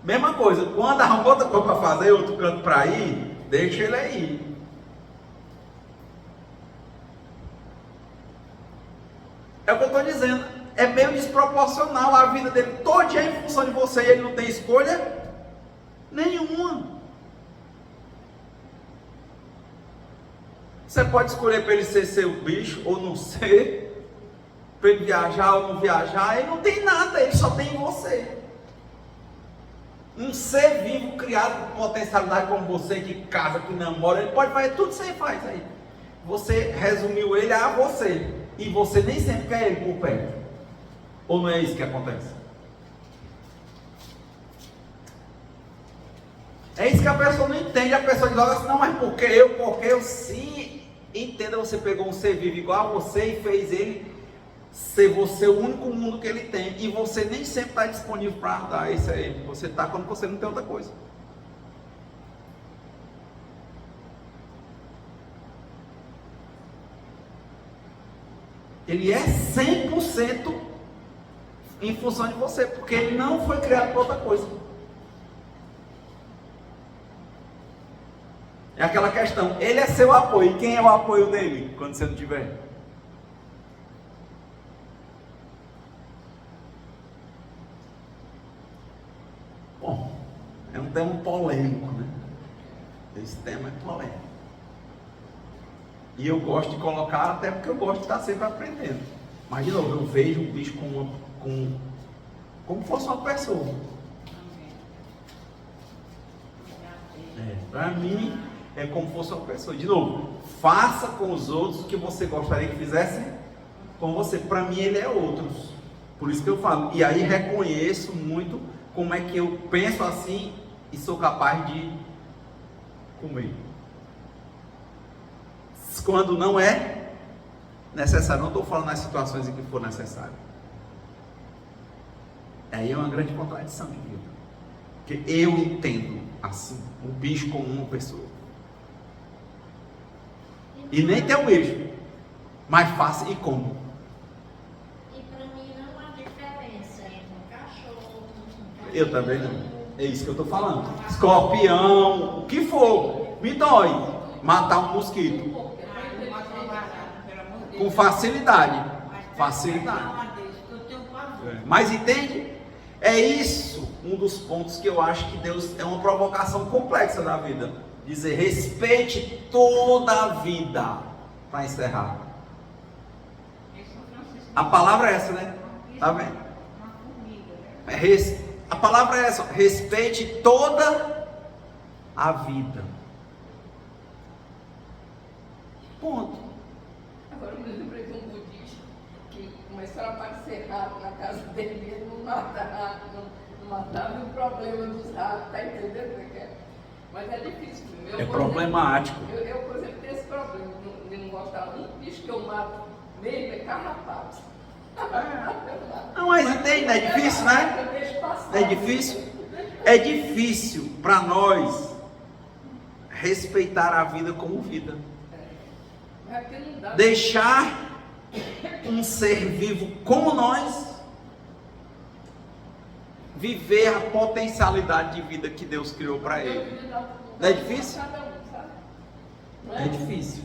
Mesma coisa, quando arruma outra coisa para fazer, outro canto para ir, deixa ele aí. É o que eu estou dizendo, é meio desproporcional a vida dele todinha em função de você e ele não tem escolha nenhuma. Você pode escolher para ele ser seu bicho ou não ser, para ele viajar ou não viajar, ele não tem nada, ele só tem você. Um ser vivo criado com potencialidade como você, que casa, que namora, ele pode fazer tudo que você faz aí. Você resumiu ele a você, e você nem sempre quer ele por perto. Ou não é isso que acontece? É isso que a pessoa não entende. A pessoa diz assim, não, mas porque eu sim. Entenda, você pegou um ser vivo igual a você e fez ele ser você o único mundo que ele tem. E você nem sempre está disponível para dar isso a ele. Você está quando você não tem outra coisa. Ele é 100% em função de você, porque ele não foi criado para outra coisa. É aquela questão, ele é seu apoio, e quem é o apoio dele quando você não tiver? Bom, é um tema polêmico, né? Esse tema é polêmico. E eu gosto de colocar, até porque eu gosto de estar sempre aprendendo. Mas de novo, eu vejo o bicho como se fosse uma pessoa. Para mim, é como se fosse uma pessoa. De novo, faça com os outros o que você gostaria que fizessem com você. Para mim, ele é outros. Por isso que eu falo. E aí reconheço muito como é que eu penso assim e sou capaz de comer. Quando não é necessário, não estou falando nas situações em que for necessário. Aí é uma grande contradição de vida. Porque eu entendo assim, o bicho como uma pessoa. E nem tem o bicho, mas faço e como. E para mim não há diferença entre um cachorro, Eu também não. É isso que eu estou falando. Escorpião, o que for, me dói. Matar um mosquito. Com facilidade. Facilidade. Mas entende? É isso um dos pontos que eu acho que Deus é uma provocação complexa da vida. Dizer, respeite toda a vida. Para encerrar. A palavra é essa, né? Tá vendo? A palavra é essa. Respeite toda a vida. Ponto. Agora eu me lembrei de um budista que começaram a aparecer ratos na casa dele e ele não mata rato, não matava o problema dos ratos, tá entendendo o que é? Mas é difícil. É problemático. Eu, por exemplo, tenho esse problema de não gostar. Um bicho que eu mato mesmo é carrapato. Não, mas entende, é difícil, né? É difícil? É difícil para nós respeitar a vida como vida. Deixar um ser vivo como nós viver a potencialidade de vida que Deus criou para ele. Não é difícil? É difícil.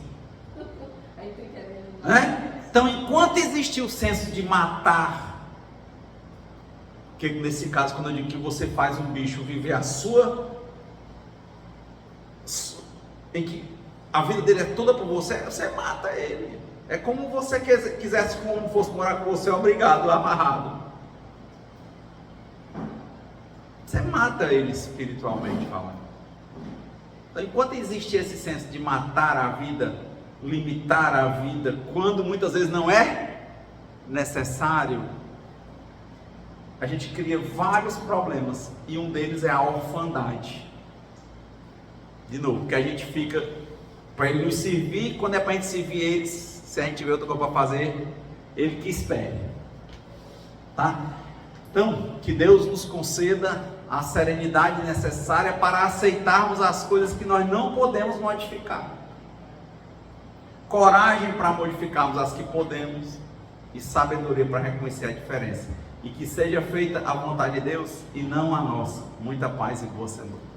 Então, enquanto existir o senso de matar, que nesse caso, quando eu digo que você faz um bicho viver a sua, em que a vida dele é toda por você, você mata ele. É como você quisesse, como fosse morar com você, obrigado, amarrado. Você mata ele espiritualmente falando. Então, enquanto existe esse senso de matar a vida, limitar a vida, quando muitas vezes não é necessário, a gente cria vários problemas. E um deles é a orfandade. De novo, que a gente fica para ele nos servir, quando é para a gente servir eles, se a gente vê outra coisa para fazer, ele que espere. Tá? Então, que Deus nos conceda a serenidade necessária para aceitarmos as coisas que nós não podemos modificar. Coragem para modificarmos as que podemos. e sabedoria para reconhecer a diferença. E que seja feita a vontade de Deus e não a nossa. Muita paz e boa semana.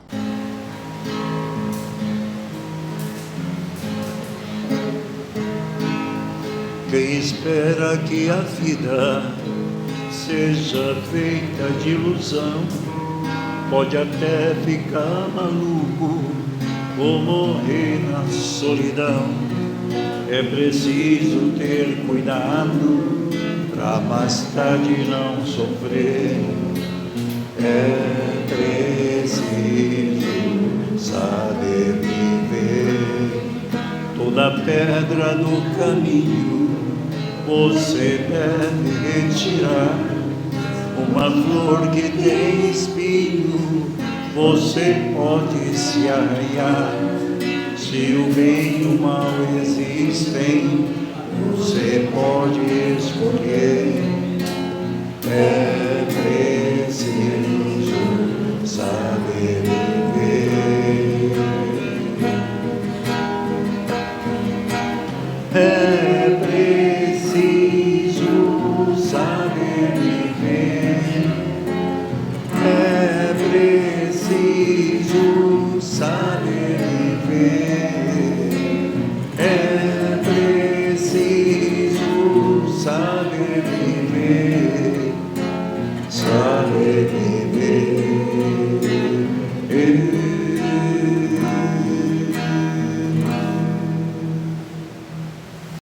Quem espera que a vida seja feita de ilusão, pode até ficar maluco ou morrer na solidão. É preciso ter cuidado pra mais tarde não sofrer. É preciso saber viver. Toda pedra do caminho você deve retirar. Uma flor que tem espinho você pode se arranhar. Se o bem e o mal existem, você pode escolher. É preciso saber viver. É preciso saber viver. É preciso saber viver. É preciso saber viver. Saber viver.